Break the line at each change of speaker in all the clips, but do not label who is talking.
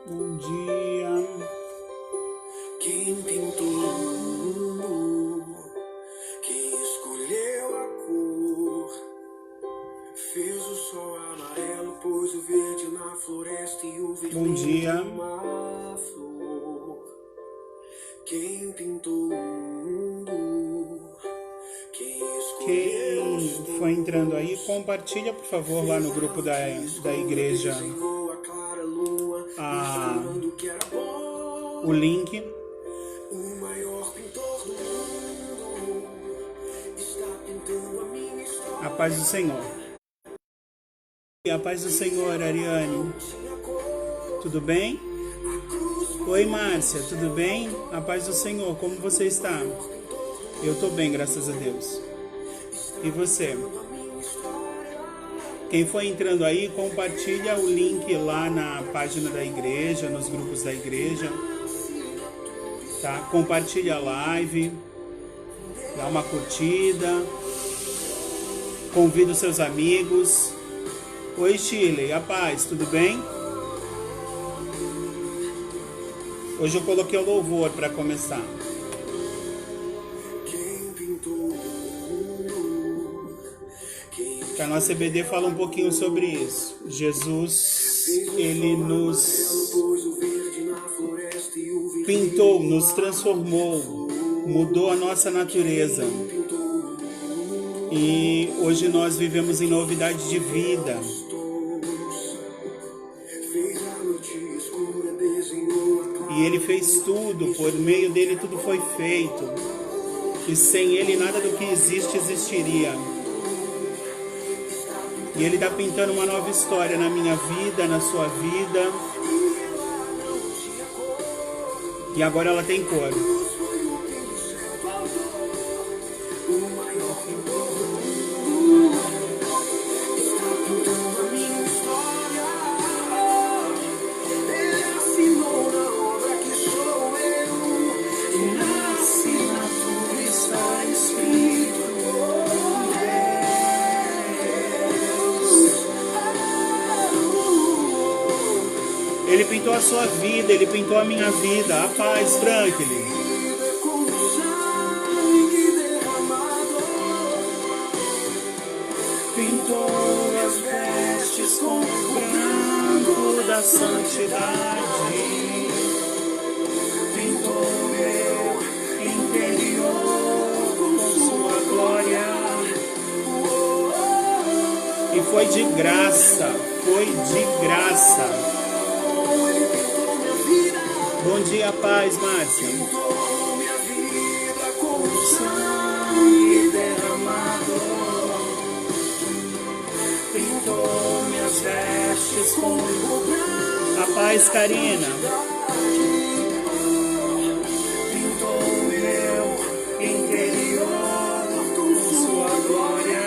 Bom dia.
Quem pintou o mundo, quem escolheu a cor, fez o sol amarelo, pôs o verde na floresta e o vermelho numa flor. Quem pintou o mundo, quem escolheu.
Quem foi entrando aí, compartilha por favor lá no grupo da igreja o link.
O maior pintor do mundo está pintando a minha história.
A paz do Senhor. E a paz do Senhor, Ariane. Tudo bem? Oi, Márcia, tudo bem? A paz do Senhor, como você está? Eu tô bem, graças a Deus. E você? Quem foi entrando aí, compartilha o link lá na página da igreja, nos grupos da igreja. Tá? Compartilha a live, dá uma curtida, convida os seus amigos. Oi, Shirley, a paz, tudo bem? Hoje eu coloquei o louvor para começar. A nossa EBD fala um pouquinho sobre isso. Jesus, ele nos pintou, nos transformou, mudou a nossa natureza. E hoje nós vivemos em novidade de vida. E ele fez tudo, por meio dele tudo foi feito. E sem ele nada do que existe existiria. E ele está pintando uma nova história na minha vida, na sua vida. E agora ela tem cor. Ele pintou a sua vida, ele pintou a minha vida. A paz, Franklin. Pintou as vestes com o branco da santidade. Pintou meu interior com sua glória. E foi de graça, foi de graça. Bom dia, paz, Márcia.
Pintou minha vida com sangue derramado. Pintou minhas vestes com o branco.
A paz, Karina.
Pintou meu interior com sua glória.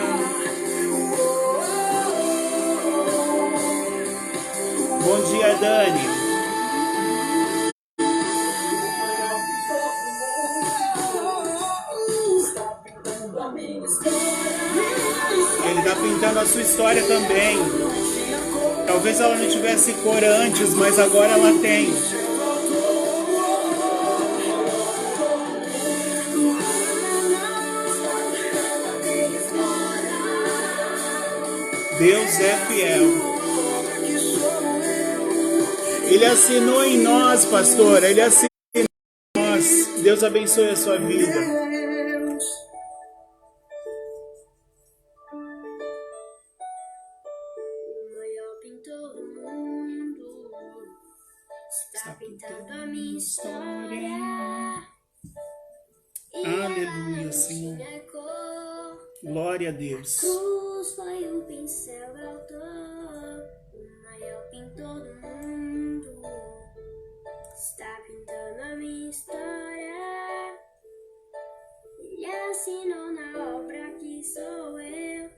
Bom dia, Dani. Ele está pintando a sua história também. Talvez ela não tivesse cor antes, mas agora ela tem. Deus é fiel. Ele assinou em nós, pastor. Ele assinou em nós. Deus abençoe a sua vida.
Está pintando a minha história.
Aleluia, Senhor. Glória a Deus.
Cruz foi o pincel do autor, o maior pintor do mundo. Está pintando a minha história. Ele assinou na obra que sou eu.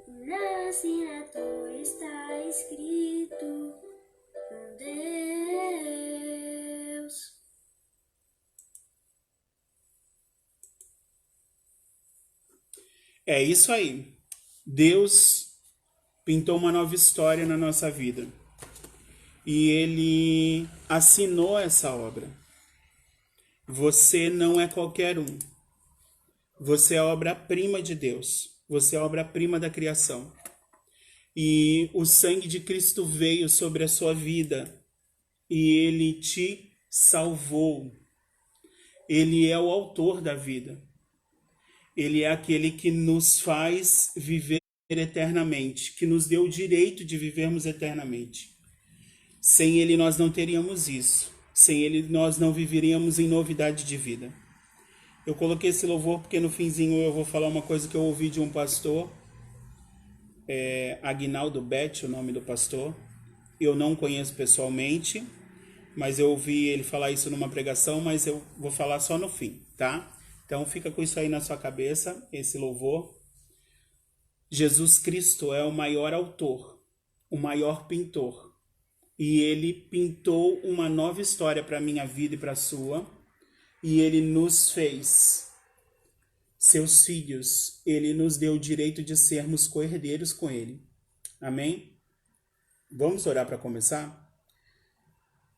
E na assinatura está escrito: Deus.
É isso aí. Deus pintou uma nova história na nossa vida. e ele assinou essa obra. Você não é qualquer um. Você é a obra-prima de Deus. Você é a obra-prima da criação. E o sangue de Cristo veio sobre a sua vida e ele te salvou. Ele é o autor da vida. Ele é aquele que nos faz viver eternamente, que nos deu o direito de vivermos eternamente. Sem ele nós não teríamos isso. Sem ele nós não viveríamos em novidade de vida. Eu coloquei esse louvor porque no finzinho eu vou falar uma coisa que eu ouvi de um pastor, Aguinaldo Betti, o nome do pastor. Eu não conheço pessoalmente, mas eu ouvi ele falar isso numa pregação, mas eu vou falar só no fim, tá? Então fica com isso aí na sua cabeça, esse louvor. Jesus Cristo é o maior autor, o maior pintor. E ele pintou uma nova história para a minha vida e para a sua. E ele nos fez seus filhos. Ele nos deu o direito de sermos co-herdeiros com ele. Amém? Vamos orar para começar?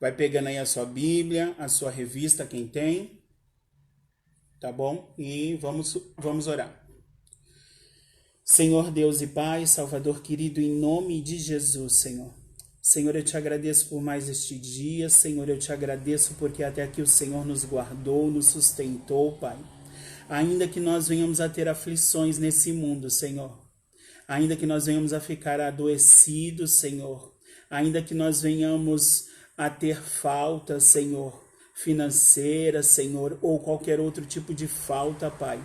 Vai pegando aí a sua Bíblia, a sua revista, quem tem. Tá bom? E vamos orar. Senhor Deus e Pai, Salvador querido, em nome de Jesus, Senhor. Senhor, eu te agradeço por mais este dia. Senhor, eu te agradeço porque até aqui o Senhor nos guardou, nos sustentou, Pai. Ainda que nós venhamos a ter aflições nesse mundo, Senhor. Ainda que nós venhamos a ficar adoecidos, Senhor. Ainda que nós venhamos a ter falta, Senhor, financeira, Senhor, ou qualquer outro tipo de falta, Pai.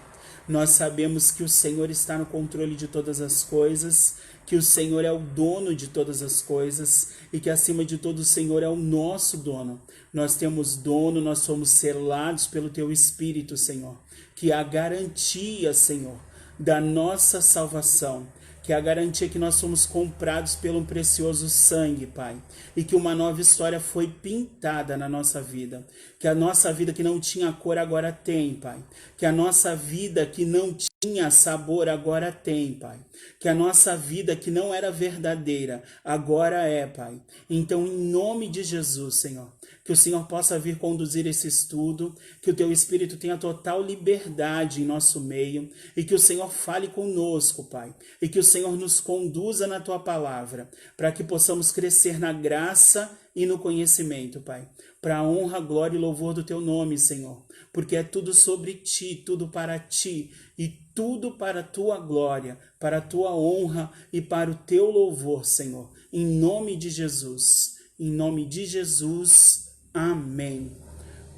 Nós sabemos que o Senhor está no controle de todas as coisas, que o Senhor é o dono de todas as coisas e que acima de tudo o Senhor é o nosso dono. Nós temos dono, nós somos selados pelo Teu Espírito, Senhor, que é a garantia, Senhor, da nossa salvação, que é a garantia que nós somos comprados pelo precioso sangue, Pai, e que uma nova história foi pintada na nossa vida, que a nossa vida que não tinha cor agora tem, Pai, que a nossa vida que não tinha sabor agora tem, Pai, que a nossa vida que não era verdadeira agora é, Pai. Então, em nome de Jesus, Senhor, que o Senhor possa vir conduzir esse estudo, que o Teu Espírito tenha total liberdade em nosso meio e que o Senhor fale conosco, Pai, e que o Senhor nos conduza na Tua palavra, para que possamos crescer na graça e no conhecimento, Pai, para a honra, glória e louvor do Teu nome, Senhor, porque é tudo sobre Ti, tudo para Ti e tudo para a Tua glória, para a Tua honra e para o Teu louvor, Senhor, em nome de Jesus, em nome de Jesus. Amém.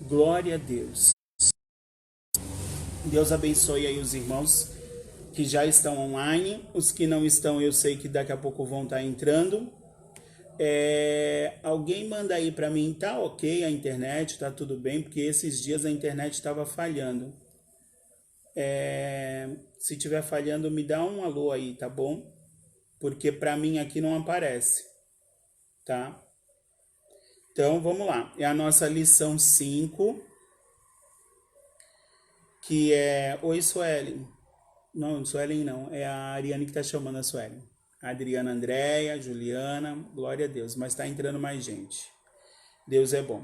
Glória a Deus. Deus abençoe aí os irmãos que já estão online. Os que não estão, eu sei que daqui a pouco vão estar entrando. Alguém manda aí para mim, tá ok a internet, tá tudo bem, porque esses dias a internet estava falhando. Se tiver falhando, me dá um alô aí, tá bom? Porque para mim aqui não aparece, tá? Então, vamos lá. É a nossa lição 5, que é... Oi, Suelen. Não, Suelen não. É a Ariane que está chamando a Suelen. Adriana, Andréia, Juliana. Glória a Deus. Mas está entrando mais gente. Deus é bom.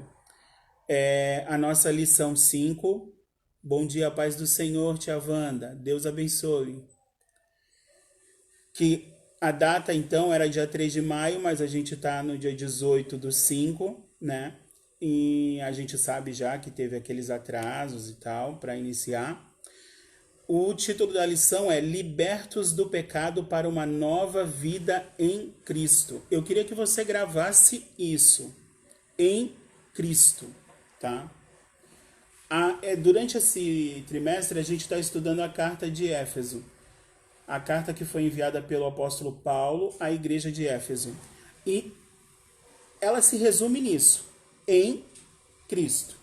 É a nossa lição 5. Bom dia, paz do Senhor, tia Wanda. Deus abençoe. Que a data, então, era dia 3 de maio, mas a gente está no dia 18/5, né? E a gente sabe já que teve aqueles atrasos e tal para iniciar. O título da lição é Libertos do Pecado para uma Nova Vida em Cristo. Eu queria que você gravasse isso, em Cristo, tá? Durante esse trimestre, a gente está estudando a carta de Éfeso. A carta que foi enviada pelo apóstolo Paulo à igreja de Éfeso. E ela se resume nisso, em Cristo.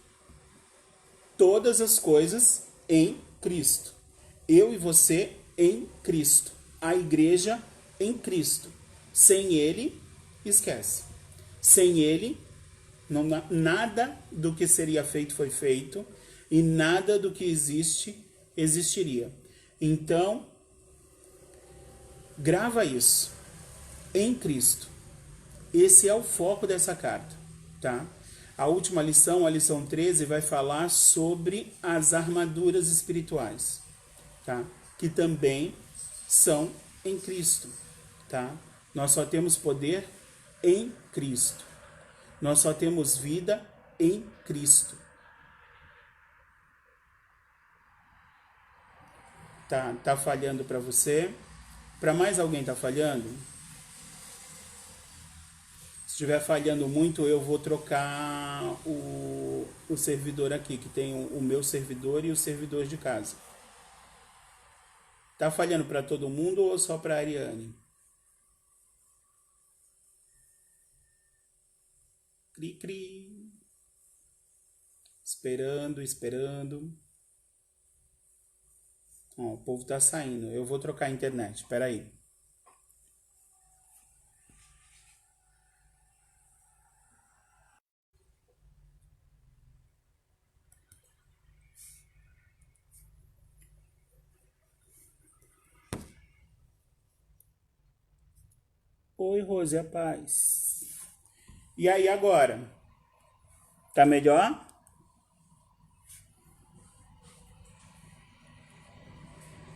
Todas as coisas em Cristo. Eu e você em Cristo. A igreja em Cristo. Sem Ele, esquece. Sem Ele, nada do que seria feito foi feito e nada do que existe, existiria. Então, grava isso. Em Cristo. esse é o foco dessa carta, tá? A última lição, a lição 13, vai falar sobre as armaduras espirituais, tá? Que também são em Cristo, tá? Nós só temos poder em Cristo. Nós só temos vida em Cristo. Tá falhando para você? Para mais alguém tá falhando? Se estiver falhando muito, eu vou trocar o servidor aqui, que tem o meu servidor e o servidor de casa. Tá falhando para todo mundo ou só para a Ariane? Cri, cri. Esperando. Ó, o povo tá saindo. Eu vou trocar a internet. Espera aí. Oi, Rose, a paz. E aí agora? Tá melhor?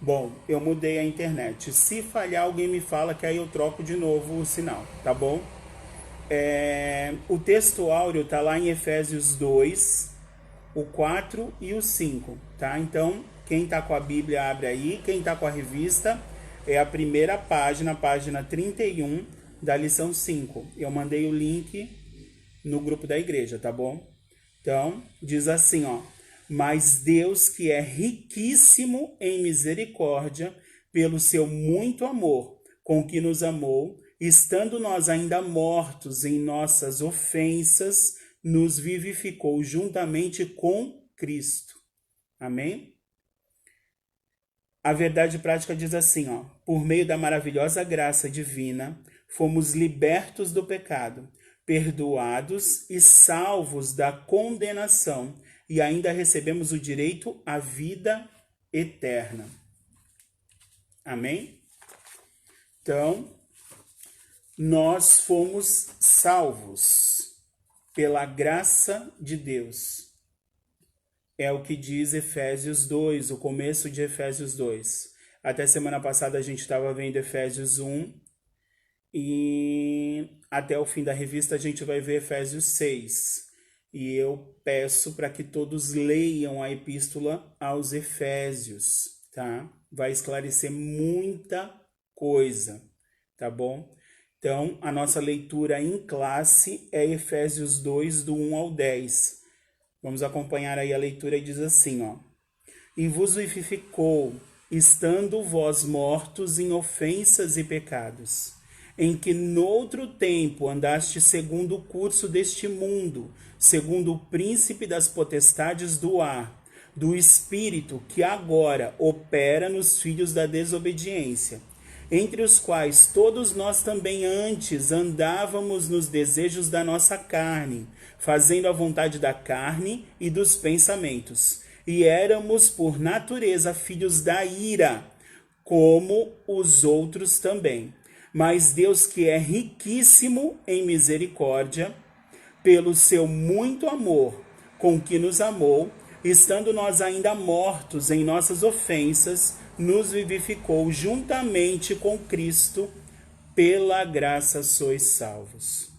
Bom, eu mudei a internet. Se falhar, alguém me fala que aí eu troco de novo o sinal, tá bom? O texto áureo tá lá em Efésios 2, o 4 e o 5, tá? Então, quem tá com a Bíblia abre aí, quem tá com a revista é a primeira página, página 31 da lição 5. Eu mandei o link no grupo da igreja, tá bom? Então, diz assim, ó: mas Deus, que é riquíssimo em misericórdia, pelo seu muito amor, com que nos amou, estando nós ainda mortos em nossas ofensas, nos vivificou juntamente com Cristo. Amém? A verdade prática diz assim, ó: por meio da maravilhosa graça divina, fomos libertos do pecado, perdoados e salvos da condenação, e ainda recebemos o direito à vida eterna. Amém? Então, nós fomos salvos pela graça de Deus. É o que diz Efésios 2, o começo de Efésios 2. Até semana passada a gente estava vendo Efésios 1 e até o fim da revista a gente vai ver Efésios 6. E eu peço para que todos leiam a epístola aos Efésios, tá? Vai esclarecer muita coisa, tá bom? Então, a nossa leitura em classe é Efésios 2, do 1 ao 10. Vamos acompanhar aí a leitura e diz assim, ó: e vos vivificou, estando vós mortos em ofensas e pecados, em que noutro tempo andaste segundo o curso deste mundo, segundo o príncipe das potestades do ar, do espírito que agora opera nos filhos da desobediência, entre os quais todos nós também antes andávamos nos desejos da nossa carne, fazendo a vontade da carne e dos pensamentos, e éramos por natureza filhos da ira, como os outros também. Mas Deus, que é riquíssimo em misericórdia, pelo seu muito amor com que nos amou, estando nós ainda mortos em nossas ofensas, nos vivificou juntamente com Cristo, pela graça sois salvos.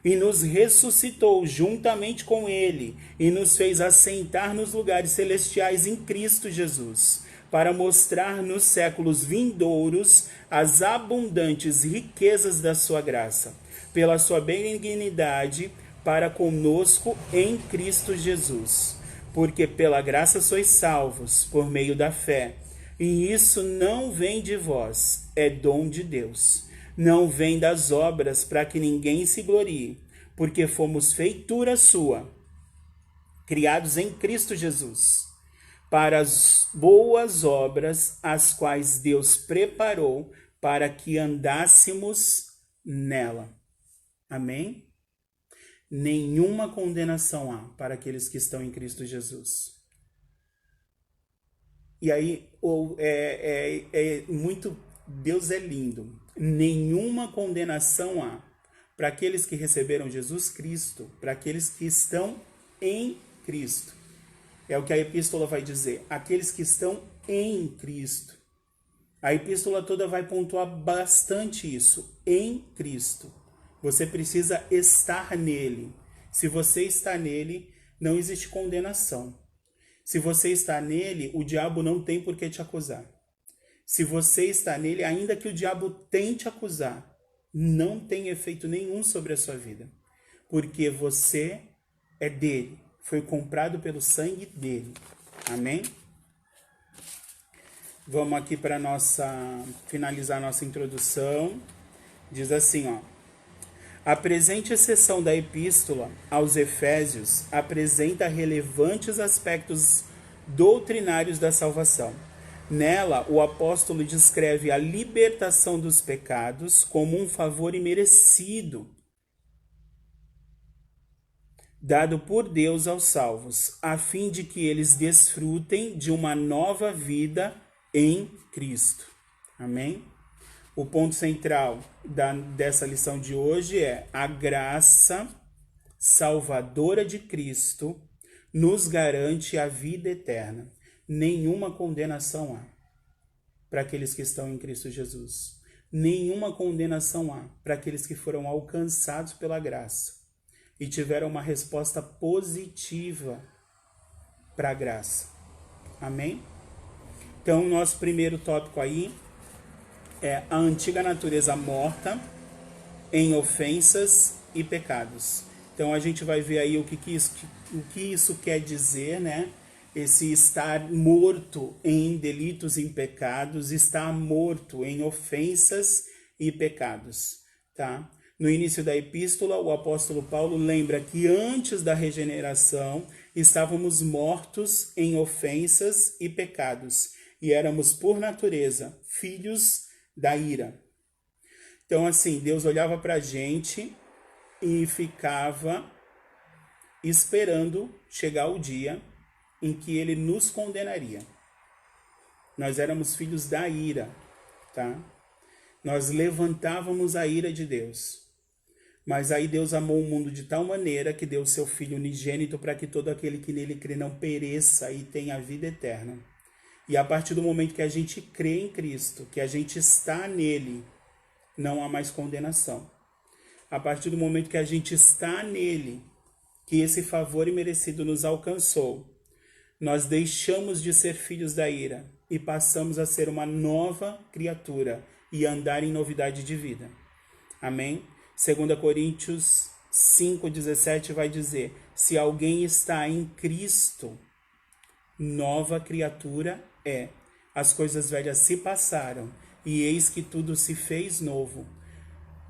E nos ressuscitou juntamente com ele, e nos fez assentar nos lugares celestiais em Cristo Jesus, para mostrar nos séculos vindouros as abundantes riquezas da sua graça, pela sua benignidade para conosco em Cristo Jesus. Porque pela graça sois salvos, por meio da fé. E isso não vem de vós, é dom de Deus. Não vem das obras, para que ninguém se glorie, porque fomos feitura sua, criados em Cristo Jesus, para as boas obras, as quais Deus preparou para que andássemos nela. Amém? Nenhuma condenação há para aqueles que estão em Cristo Jesus. E aí, muito, Deus é lindo. Nenhuma condenação há para aqueles que receberam Jesus Cristo, para aqueles que estão em Cristo. É o que a epístola vai dizer, aqueles que estão em Cristo. A epístola toda vai pontuar bastante isso, em Cristo. Você precisa estar nele. Se você está nele, não existe condenação. Se você está nele, o diabo não tem por que te acusar. Se você está nele, ainda que o diabo tente acusar, não tem efeito nenhum sobre a sua vida. Porque você é dele. Foi comprado pelo sangue dele. Amém? Vamos aqui para finalizar nossa introdução. Diz assim, ó. A presente seção da epístola aos Efésios apresenta relevantes aspectos doutrinários da salvação. Nela, o apóstolo descreve a libertação dos pecados como um favor imerecido dado por Deus aos salvos, a fim de que eles desfrutem de uma nova vida em Cristo. Amém? O ponto central dessa lição de hoje é a graça salvadora de Cristo nos garante a vida eterna. Nenhuma condenação há para aqueles que estão em Cristo Jesus. Nenhuma condenação há para aqueles que foram alcançados pela graça e tiveram uma resposta positiva para a graça. Amém? Então, nosso primeiro tópico aí é a antiga natureza morta em ofensas e pecados. Então, a gente vai ver aí o que isso quer dizer, né? Esse estar morto em delitos e pecados, estar morto em ofensas e pecados, tá? No início da epístola, o apóstolo Paulo lembra que antes da regeneração estávamos mortos em ofensas e pecados e éramos, por natureza, filhos da ira. Então, assim, Deus olhava para a gente e ficava esperando chegar o dia em que ele nos condenaria. Nós éramos filhos da ira, tá? Nós levantávamos a ira de Deus. Mas aí Deus amou o mundo de tal maneira que deu seu Filho unigênito para que todo aquele que nele crê não pereça e tenha a vida eterna. E a partir do momento que a gente crê em Cristo, que a gente está nele, não há mais condenação. A partir do momento que a gente está nele, que esse favor imerecido nos alcançou, nós deixamos de ser filhos da ira e passamos a ser uma nova criatura e andar em novidade de vida. Amém? 2 Coríntios 5,17 vai dizer, se alguém está em Cristo, nova criatura é. As coisas velhas se passaram e eis que tudo se fez novo.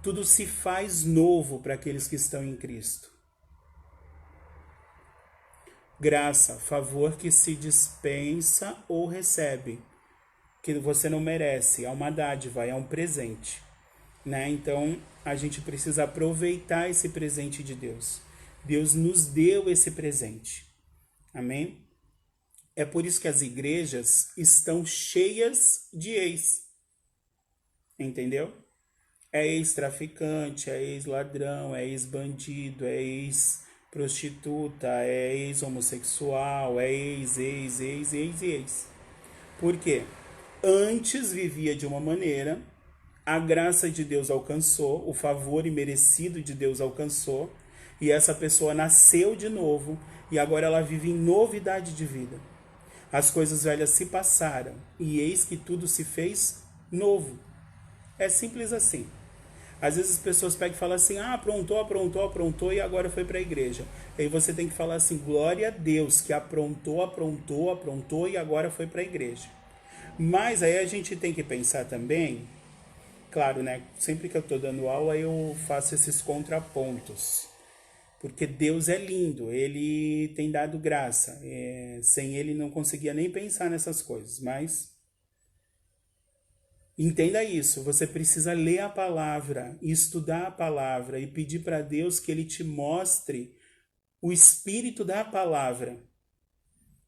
Tudo se faz novo para aqueles que estão em Cristo. Graça, favor que se dispensa ou recebe, que você não merece, é uma dádiva, é um presente, né? Então, a gente precisa aproveitar esse presente de Deus. Deus nos deu esse presente, amém? É por isso que as igrejas estão cheias de ex, entendeu? É ex-traficante, é ex-ladrão, é ex-bandido, é ex-prostituta, é ex-homossexual, é ex. Por quê? Antes vivia de uma maneira, a graça de Deus alcançou, o favor imerecido de Deus alcançou, e essa pessoa nasceu de novo, e agora ela vive em novidade de vida. As coisas velhas se passaram, e eis que tudo se fez novo. É simples assim. Às vezes as pessoas pegam e falam assim, aprontou, e agora foi para a igreja. Aí você tem que falar assim, glória a Deus, que aprontou, e agora foi para a igreja. Mas aí a gente tem que pensar também, claro, né? Sempre que eu estou dando aula, eu faço esses contrapontos. Porque Deus é lindo, Ele tem dado graça. Sem Ele não conseguia nem pensar nessas coisas, mas entenda isso, você precisa ler a palavra, estudar a palavra e pedir para Deus que Ele te mostre o espírito da palavra.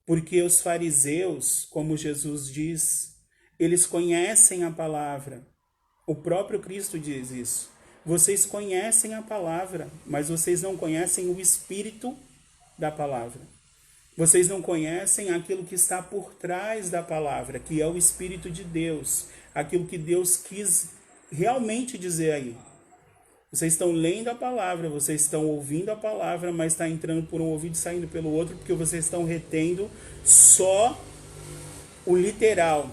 Porque os fariseus, como Jesus diz, eles conhecem a palavra. O próprio Cristo diz isso. Vocês conhecem a palavra, mas vocês não conhecem o espírito da palavra. Vocês não conhecem aquilo que está por trás da palavra, que é o Espírito de Deus, aquilo que Deus quis realmente dizer aí. Vocês estão lendo a palavra, vocês estão ouvindo a palavra, mas está entrando por um ouvido e saindo pelo outro, porque vocês estão retendo só o literal.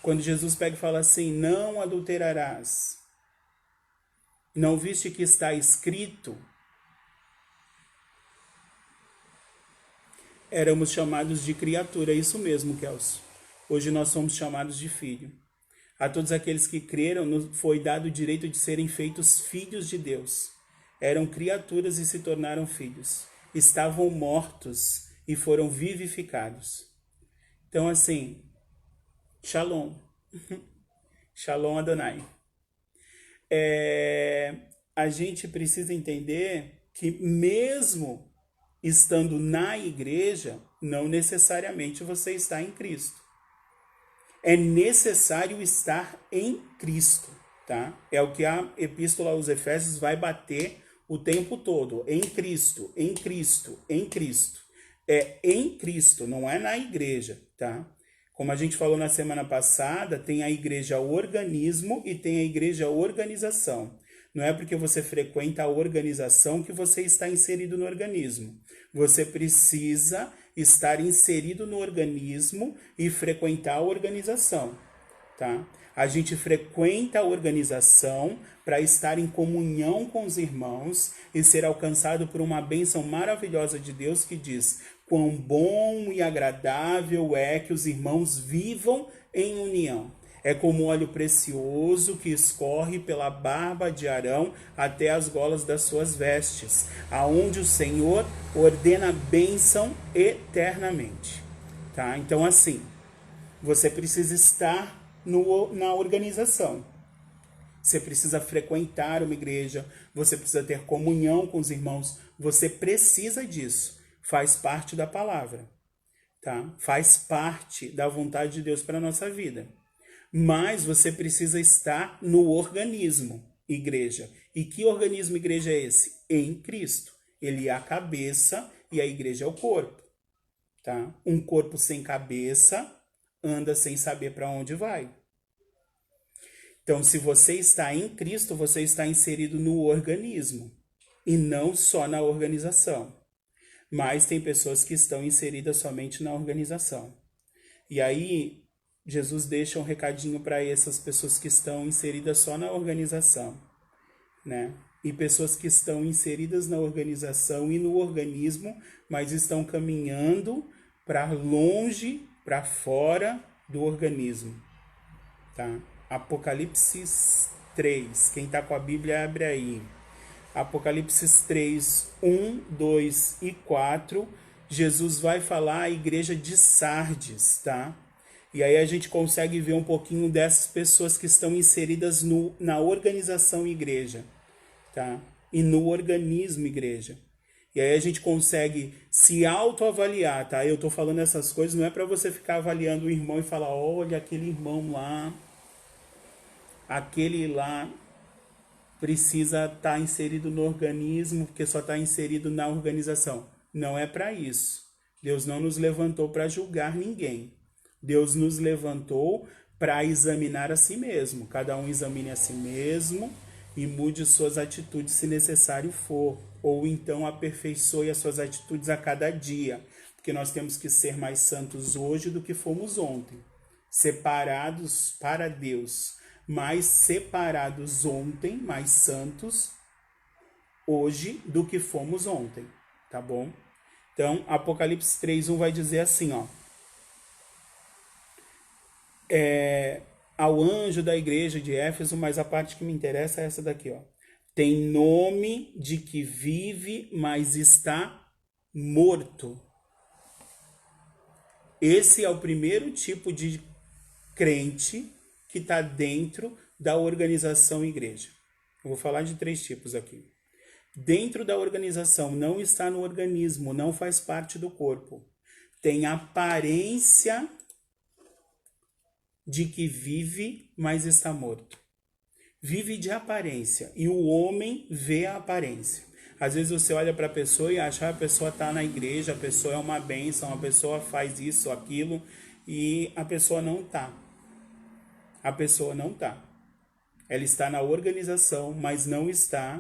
Quando Jesus pega e fala assim, não adulterarás, não viste que está escrito, éramos chamados de criatura, é isso mesmo, Kelso. Hoje nós somos chamados de filho. A todos aqueles que creram, foi dado o direito de serem feitos filhos de Deus. Eram criaturas e se tornaram filhos. Estavam mortos e foram vivificados. Então, assim, Shalom. Shalom Adonai. A gente precisa entender que mesmo estando na igreja, não necessariamente você está em Cristo. É necessário estar em Cristo, tá? É o que a epístola aos Efésios vai bater o tempo todo. Em Cristo, em Cristo, em Cristo. É em Cristo, não é na igreja, tá? Como a gente falou na semana passada, tem a igreja organismo e tem a igreja organização. Não é porque você frequenta a organização que você está inserido no organismo. Você precisa estar inserido no organismo e frequentar a organização, tá? A gente frequenta a organização para estar em comunhão com os irmãos e ser alcançado por uma bênção maravilhosa de Deus que diz: quão bom e agradável é que os irmãos vivam em união. É como óleo precioso que escorre pela barba de Arão até as golas das suas vestes, aonde o Senhor ordena bênção eternamente. Tá? Então, assim, você precisa estar na organização. Você precisa frequentar uma igreja, você precisa ter comunhão com os irmãos, você precisa disso. Faz parte da palavra, tá? Faz parte da vontade de Deus para a nossa vida. Mas você precisa estar no organismo, igreja. E que organismo, igreja, é esse? Em Cristo. Ele é a cabeça e a igreja é o corpo. Tá? Um corpo sem cabeça anda sem saber para onde vai. Então, se você está em Cristo, você está inserido no organismo e não só na organização. Mas tem pessoas que estão inseridas somente na organização. E aí, Jesus deixa um recadinho para essas pessoas que estão inseridas só na organização, né? E pessoas que estão inseridas na organização e no organismo, mas estão caminhando para longe, para fora do organismo, tá? Apocalipse 3, quem está com a Bíblia abre aí. Apocalipse 3, 1, 2 e 4, Jesus vai falar à igreja de Sardes, tá? E aí a gente consegue ver um pouquinho dessas pessoas que estão inseridas na organização igreja, tá? E no organismo igreja. E aí a gente consegue se autoavaliar, tá? Eu tô falando essas coisas, não é para você ficar avaliando o irmão e falar, olha, aquele irmão lá, aquele lá precisa estar inserido no organismo, porque só está inserido na organização. Não é para isso. Deus não nos levantou para julgar ninguém. Deus nos levantou para examinar a si mesmo. Cada um examine a si mesmo e mude suas atitudes se necessário for. Ou então aperfeiçoe as suas atitudes a cada dia. Porque nós temos que ser mais santos hoje do que fomos ontem. Separados para Deus. Mais separados ontem, mais santos hoje do que fomos ontem. Tá bom? Então, Apocalipse 3:1 vai dizer assim, ó. Ao anjo da igreja de Éfeso, mas a parte que me interessa é essa daqui, ó. Tem nome de que vive, mas está morto. Esse é o primeiro tipo de crente que está dentro da organização igreja. Eu vou falar de 3 tipos aqui. Dentro da organização, não está no organismo, não faz parte do corpo. Tem aparência de que vive, mas está morto. vive de aparência e o homem vê a aparência. Às vezes você olha para a pessoa e acha que a pessoa está na igreja, a pessoa é uma bênção, a pessoa faz isso, aquilo, e a pessoa não está. A pessoa não está. Ela está na organização, mas não está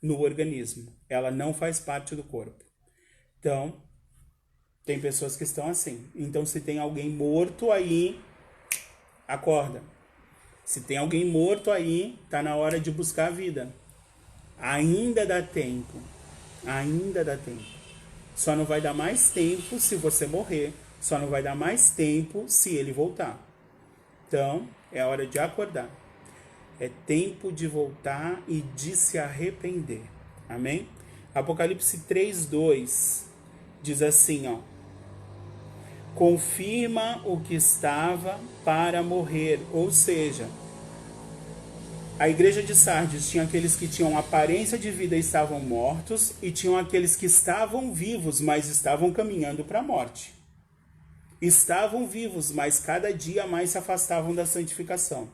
no organismo. Ela não faz parte do corpo. Então, tem pessoas que estão assim. Então, se tem alguém morto aí, acorda. Se tem alguém morto aí, tá na hora de buscar a vida. Ainda dá tempo. Ainda dá tempo. Só não vai dar mais tempo se você morrer. Só não vai dar mais tempo se ele voltar. Então, é hora de acordar. É tempo de voltar e de se arrepender. Amém? Apocalipse 3:2 diz assim, ó. Confirma o que estava para morrer. Ou seja, a igreja de Sardes tinha aqueles que tinham aparência de vida e estavam mortos, e tinham aqueles que estavam vivos, mas estavam caminhando para a morte. Estavam vivos, mas cada dia mais se afastavam da santificação.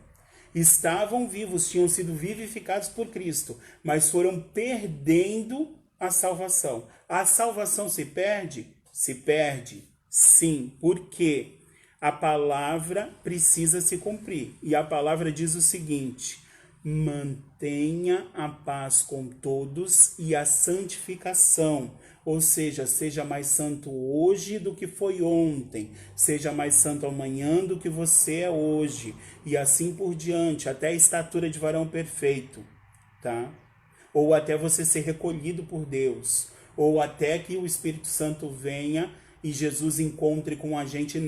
Estavam vivos, tinham sido vivificados por Cristo, mas foram perdendo a salvação. A salvação se perde? Se perde, sim, porque a palavra precisa se cumprir. E a palavra diz o seguinte: mantenha a paz com todos e a santificação. Ou seja, seja mais santo hoje do que foi ontem. Seja mais santo amanhã do que você é hoje. E assim por diante, até a estatura de varão perfeito, tá? Ou até você ser recolhido por Deus. Ou até que o Espírito Santo venha e Jesus encontre com a gente,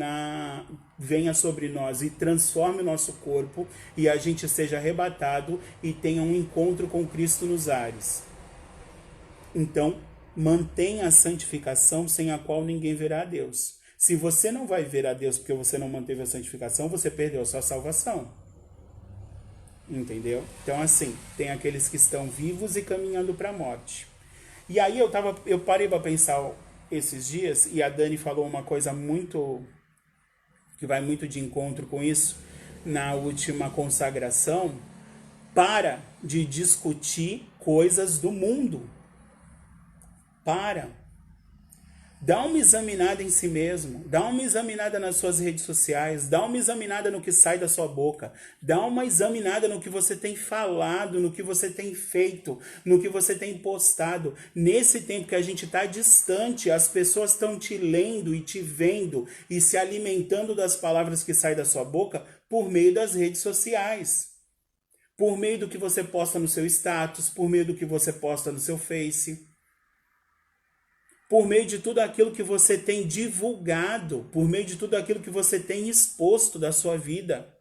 venha sobre nós e transforme o nosso corpo e a gente seja arrebatado e tenha um encontro com Cristo nos ares. Então, mantenha a santificação, sem a qual ninguém verá a Deus. Se você não vai ver a Deus porque você não manteve a santificação, você perdeu a sua salvação. Entendeu? Então, assim, tem aqueles que estão vivos e caminhando para a morte. E aí eu parei para pensar esses dias, e a Dani falou uma coisa que vai muito de encontro com isso, na última consagração: para de discutir coisas do mundo. Dá uma examinada em si mesmo, dá uma examinada nas suas redes sociais, dá uma examinada no que sai da sua boca, dá uma examinada no que você tem falado, no que você tem feito, no que você tem postado. Nesse tempo que a gente está distante, as pessoas estão te lendo e te vendo e se alimentando das palavras que saem da sua boca por meio das redes sociais. Por meio do que você posta no seu status, por meio do que você posta no seu Face. Por meio de tudo aquilo que você tem divulgado, por meio de tudo aquilo que você tem exposto da sua vida.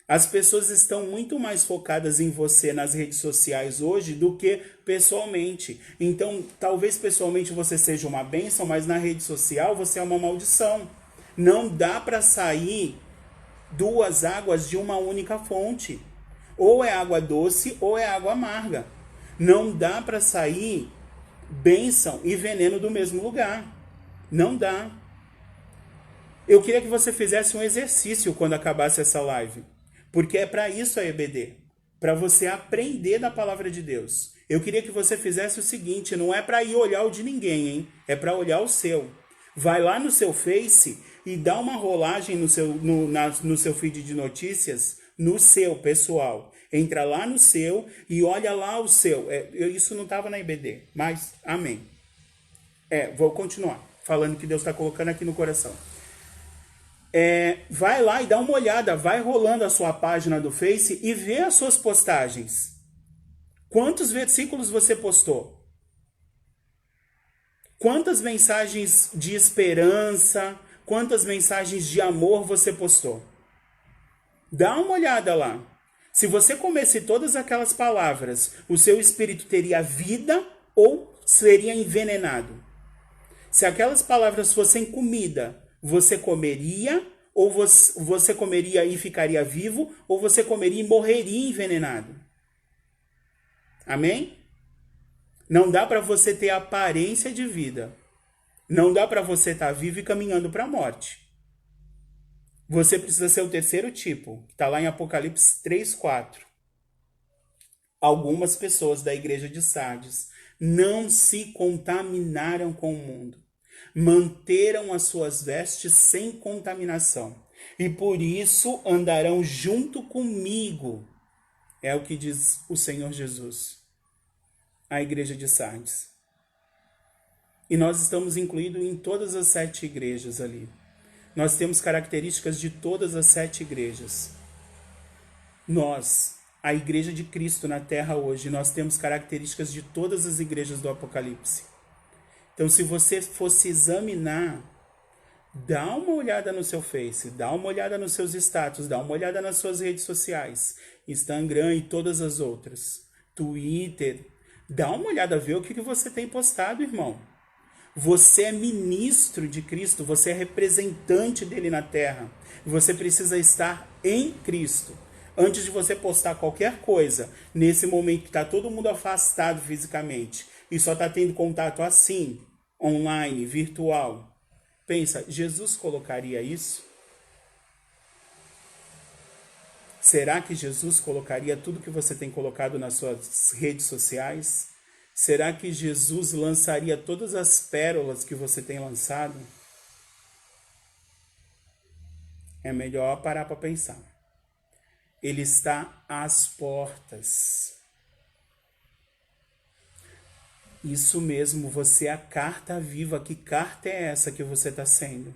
As pessoas estão muito mais focadas em você nas redes sociais hoje do que pessoalmente. Então, talvez pessoalmente você seja uma bênção, mas na rede social você é uma maldição. Não dá para sair duas águas de uma única fonte. Ou é água doce ou é água amarga. Não dá para sair bênção e veneno do mesmo lugar. Não dá. Eu queria que você fizesse um exercício quando acabasse essa live. Porque é para isso a EBD. Para você aprender da palavra de Deus. Eu queria que você fizesse o seguinte: não é para ir olhar o de ninguém, hein? É para olhar o seu. Vai lá no seu Face e dá uma rolagem no seu feed de notícias, no seu pessoal. Entra lá no seu e olha lá o seu. Isso não estava na IBD, mas amém. Vou continuar falando que Deus está colocando aqui no coração. Vai lá e dá uma olhada, vai rolando a sua página do Face e vê as suas postagens. Quantos versículos você postou? Quantas mensagens de esperança, quantas mensagens de amor você postou? Dá uma olhada lá. Se você comesse todas aquelas palavras, o seu espírito teria vida ou seria envenenado? Se aquelas palavras fossem comida, você comeria, ou você comeria e ficaria vivo, ou você comeria e morreria envenenado? Amém? Não dá para você ter aparência de vida. Não dá para você estar vivo e caminhando para a morte. Você precisa ser o terceiro tipo, que está lá em Apocalipse 3:4. algumas pessoas da igreja de Sardes não se contaminaram com o mundo, manteram as suas vestes sem contaminação, e por isso andarão junto comigo, é o que diz o Senhor Jesus, a igreja de Sardes. E nós estamos incluídos em todas as 7 igrejas ali. Nós temos características de todas as 7 igrejas. Nós, a igreja de Cristo na terra hoje, nós temos características de todas as igrejas do Apocalipse. Então, se você fosse examinar, dá uma olhada no seu Face, dá uma olhada nos seus status, dá uma olhada nas suas redes sociais, Instagram e todas as outras, Twitter, dá uma olhada, vê o que você tem postado, irmão. Você é ministro de Cristo, você é representante dele na terra. Você precisa estar em Cristo. Antes de você postar qualquer coisa, nesse momento que está todo mundo afastado fisicamente e só está tendo contato assim, online, virtual, pensa, Jesus colocaria isso? Será que Jesus colocaria tudo que você tem colocado nas suas redes sociais? Será que Jesus lançaria todas as pérolas que você tem lançado? É melhor parar para pensar. Ele está às portas. Isso mesmo, você é a carta viva. Que carta é essa que você está sendo?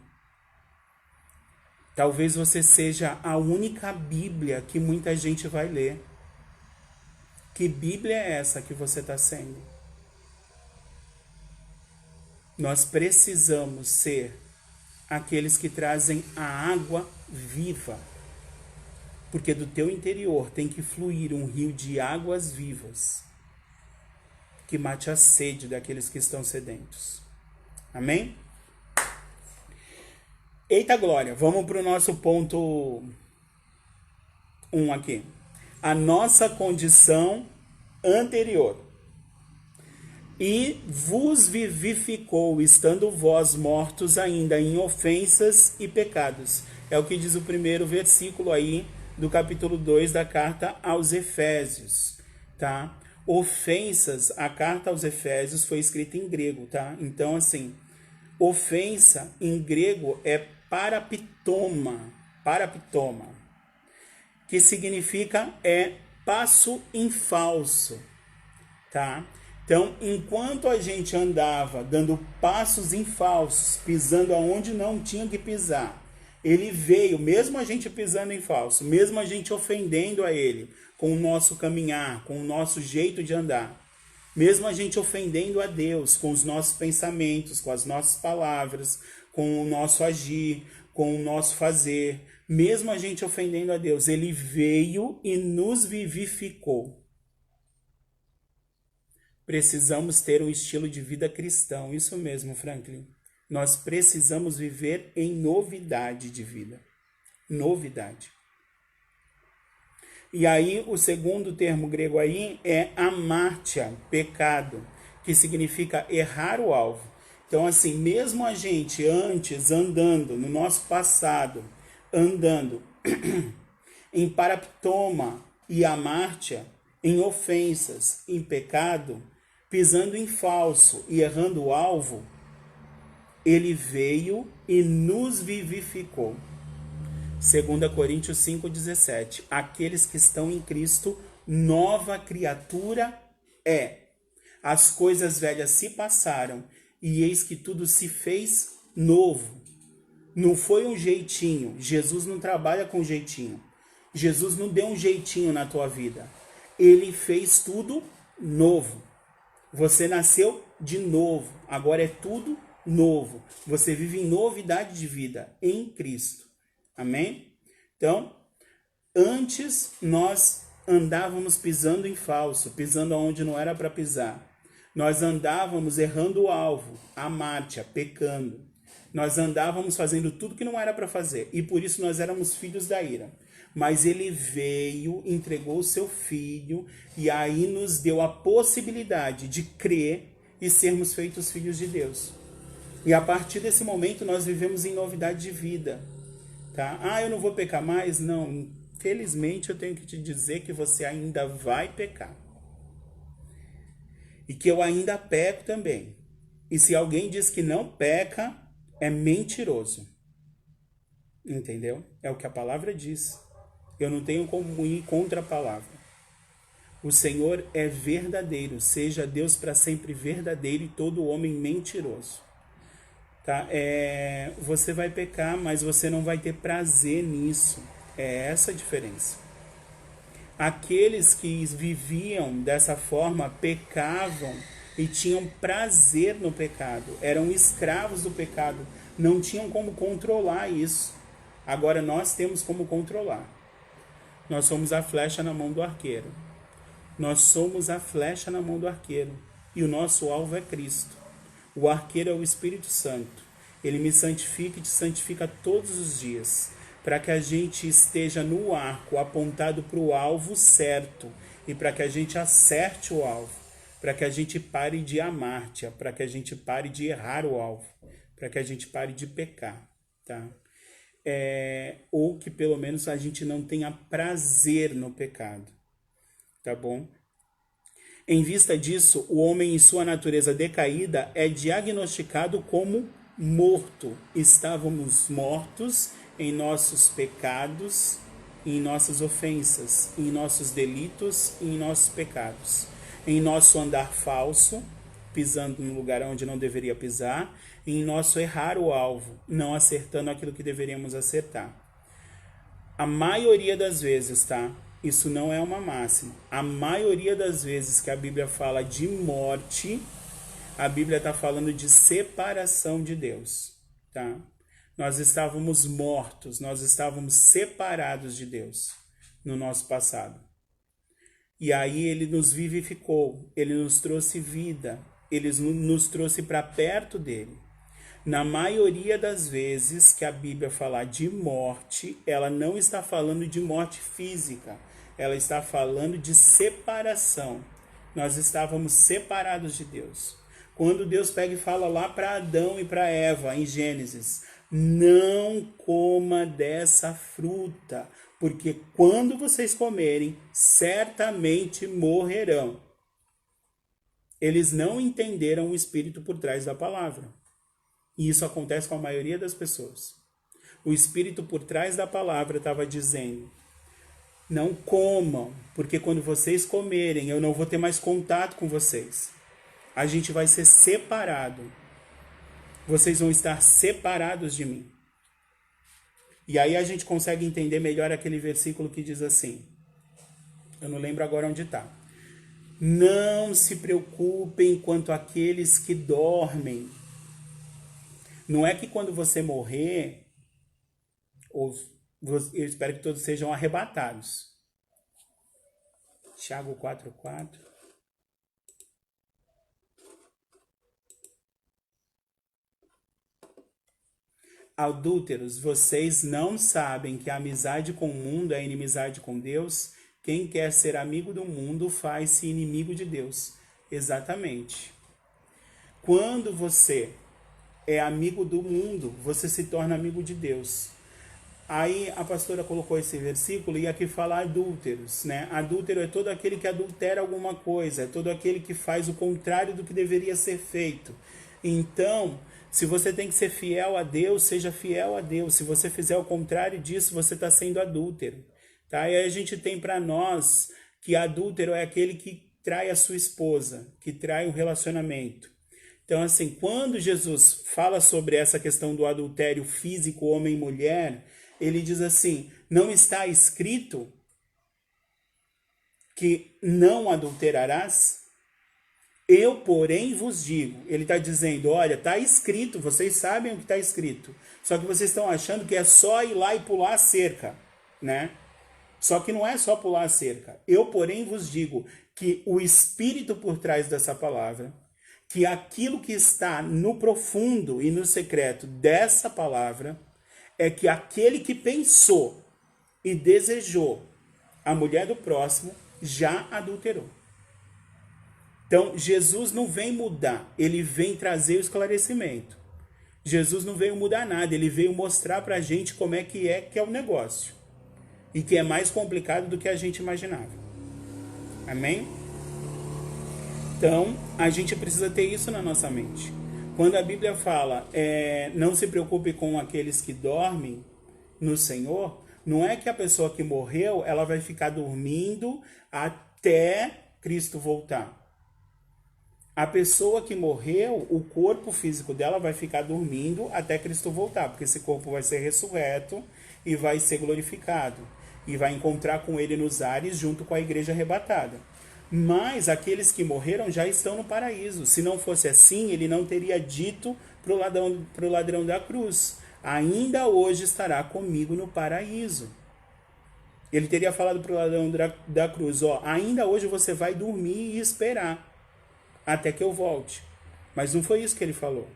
Talvez você seja a única Bíblia que muita gente vai ler. Que Bíblia é essa que você está sendo? Nós precisamos ser aqueles que trazem a água viva. Porque do teu interior tem que fluir um rio de águas vivas que mate a sede daqueles que estão sedentos. Amém? Eita glória, vamos para o nosso ponto 1 aqui. A nossa condição anterior. E vos vivificou, estando vós mortos ainda em ofensas e pecados. É o que diz o primeiro versículo aí do capítulo 2 da carta aos Efésios, tá? Ofensas, a carta aos Efésios foi escrita em grego, tá? Então, assim, ofensa em grego é parapitoma, que significa passo em falso, tá? Então, enquanto a gente andava dando passos em falsos, pisando aonde não tinha que pisar, ele veio, mesmo a gente pisando em falso, mesmo a gente ofendendo a ele, com o nosso caminhar, com o nosso jeito de andar, mesmo a gente ofendendo a Deus, com os nossos pensamentos, com as nossas palavras, com o nosso agir, com o nosso fazer, mesmo a gente ofendendo a Deus, ele veio e nos vivificou. Precisamos ter um estilo de vida cristão, isso mesmo, Franklin. Nós precisamos viver em novidade de vida. Novidade. E aí, o segundo termo grego aí é amártia, pecado, que significa errar o alvo. Então, assim, mesmo a gente antes andando, no nosso passado, andando em paraptoma e amártia, em ofensas, em pecado, pisando em falso e errando o alvo, ele veio e nos vivificou. 2 Coríntios 5,17. Aqueles que estão em Cristo, nova criatura é. As coisas velhas se passaram e eis que tudo se fez novo. Não foi um jeitinho. Jesus não trabalha com jeitinho. Jesus não deu um jeitinho na tua vida. Ele fez tudo novo. Você nasceu de novo. Agora é tudo novo. Você vive em novidade de vida em Cristo. Amém? Então, antes nós andávamos pisando em falso, pisando onde não era para pisar. Nós andávamos errando o alvo, amártia, pecando. Nós andávamos fazendo tudo que não era para fazer. E por isso nós éramos filhos da ira. Mas ele veio, entregou o seu filho e aí nos deu a possibilidade de crer e sermos feitos filhos de Deus. E a partir desse momento nós vivemos em novidade de vida. Tá? Ah, eu não vou pecar mais? Não, infelizmente eu tenho que te dizer que você ainda vai pecar. e que eu ainda peco também. E se alguém diz que não peca, é mentiroso. Entendeu? É o que a palavra diz. Eu não tenho como ir contra a palavra. O Senhor é verdadeiro, seja Deus para sempre verdadeiro e todo homem mentiroso. Tá? Você vai pecar, mas você não vai ter prazer nisso. É essa a diferença. Aqueles que viviam dessa forma pecavam e tinham prazer no pecado, eram escravos do pecado, não tinham como controlar isso. Agora nós temos como controlar. Nós somos a flecha na mão do arqueiro. Nós somos a flecha na mão do arqueiro. E o nosso alvo é Cristo. O arqueiro é o Espírito Santo. Ele me santifica e te santifica todos os dias, para que a gente esteja no arco, apontado para o alvo certo, e para que a gente acerte o alvo, para que a gente pare de amar-te, para que a gente pare de errar o alvo, para que a gente pare de pecar, tá? Ou que pelo menos a gente não tenha prazer no pecado, tá bom? Em vista disso, o homem em sua natureza decaída é diagnosticado como morto. Estávamos mortos em nossos pecados, em nossas ofensas, em nossos delitos e em nossos pecados. Em nosso andar falso, pisando no lugar onde não deveria pisar, em nosso errar o alvo, não acertando aquilo que deveríamos acertar. A maioria das vezes, tá? Isso não é uma máxima. A maioria das vezes que a Bíblia fala de morte, a Bíblia está falando de separação de Deus, tá? Nós estávamos mortos, nós estávamos separados de Deus no nosso passado. E aí ele nos vivificou, ele nos trouxe vida, ele nos trouxe para perto dele. Na maioria das vezes que a Bíblia fala de morte, ela não está falando de morte física, ela está falando de separação. Nós estávamos separados de Deus. Quando Deus pega e fala lá para Adão e para Eva, em Gênesis, não coma dessa fruta, porque quando vocês comerem, certamente morrerão. Eles não entenderam o espírito por trás da palavra. E isso acontece com a maioria das pessoas. O espírito por trás da palavra estava dizendo: não comam, porque quando vocês comerem, eu não vou ter mais contato com vocês. A gente vai ser separado. Vocês vão estar separados de mim. E aí a gente consegue entender melhor aquele versículo que diz assim. Eu não lembro agora onde está. Não se preocupem quanto àqueles que dormem. Não é que quando você morrer, eu espero que todos sejam arrebatados. Tiago 4:4. Adúlteros, vocês não sabem que a amizade com o mundo é inimizade com Deus? Quem quer ser amigo do mundo faz-se inimigo de Deus. Exatamente. Quando você é amigo do mundo, você se torna amigo de Deus. Aí a pastora colocou esse versículo e aqui fala adúlteros, né? Adúltero é todo aquele que adultera alguma coisa, é todo aquele que faz o contrário do que deveria ser feito. Então, se você tem que ser fiel a Deus, seja fiel a Deus. Se você fizer o contrário disso, você está sendo adúltero. Tá? E aí a gente tem para nós que adúltero é aquele que trai a sua esposa, que trai um relacionamento. Então, assim, quando Jesus fala sobre essa questão do adultério físico, homem e mulher, ele diz assim, não está escrito que não adulterarás? Eu, porém, vos digo. Ele está dizendo, olha, está escrito, vocês sabem o que está escrito. Só que vocês estão achando que é só ir lá e pular a cerca, né? Só que não é só pular a cerca. Eu, porém, vos digo que o espírito por trás dessa palavra, que aquilo que está no profundo e no secreto dessa palavra, é que aquele que pensou e desejou a mulher do próximo já adulterou. Então, Jesus não vem mudar, ele vem trazer o esclarecimento. Jesus não veio mudar nada, ele veio mostrar pra gente como é que é o negócio. E que é mais complicado do que a gente imaginava. Amém? Então, a gente precisa ter isso na nossa mente. Quando a Bíblia fala, não se preocupe com aqueles que dormem no Senhor, não é que a pessoa que morreu, ela vai ficar dormindo até Cristo voltar. A pessoa que morreu, o corpo físico dela vai ficar dormindo até Cristo voltar, porque esse corpo vai ser ressurreto e vai ser glorificado. E vai encontrar com ele nos ares junto com a igreja arrebatada. Mas aqueles que morreram já estão no paraíso. Se não fosse assim, ele não teria dito para o ladrão da cruz: ainda hoje estará comigo no paraíso. Ele teria falado para o ladrão da cruz: ainda hoje você vai dormir e esperar até que eu volte. Mas não foi isso que ele falou.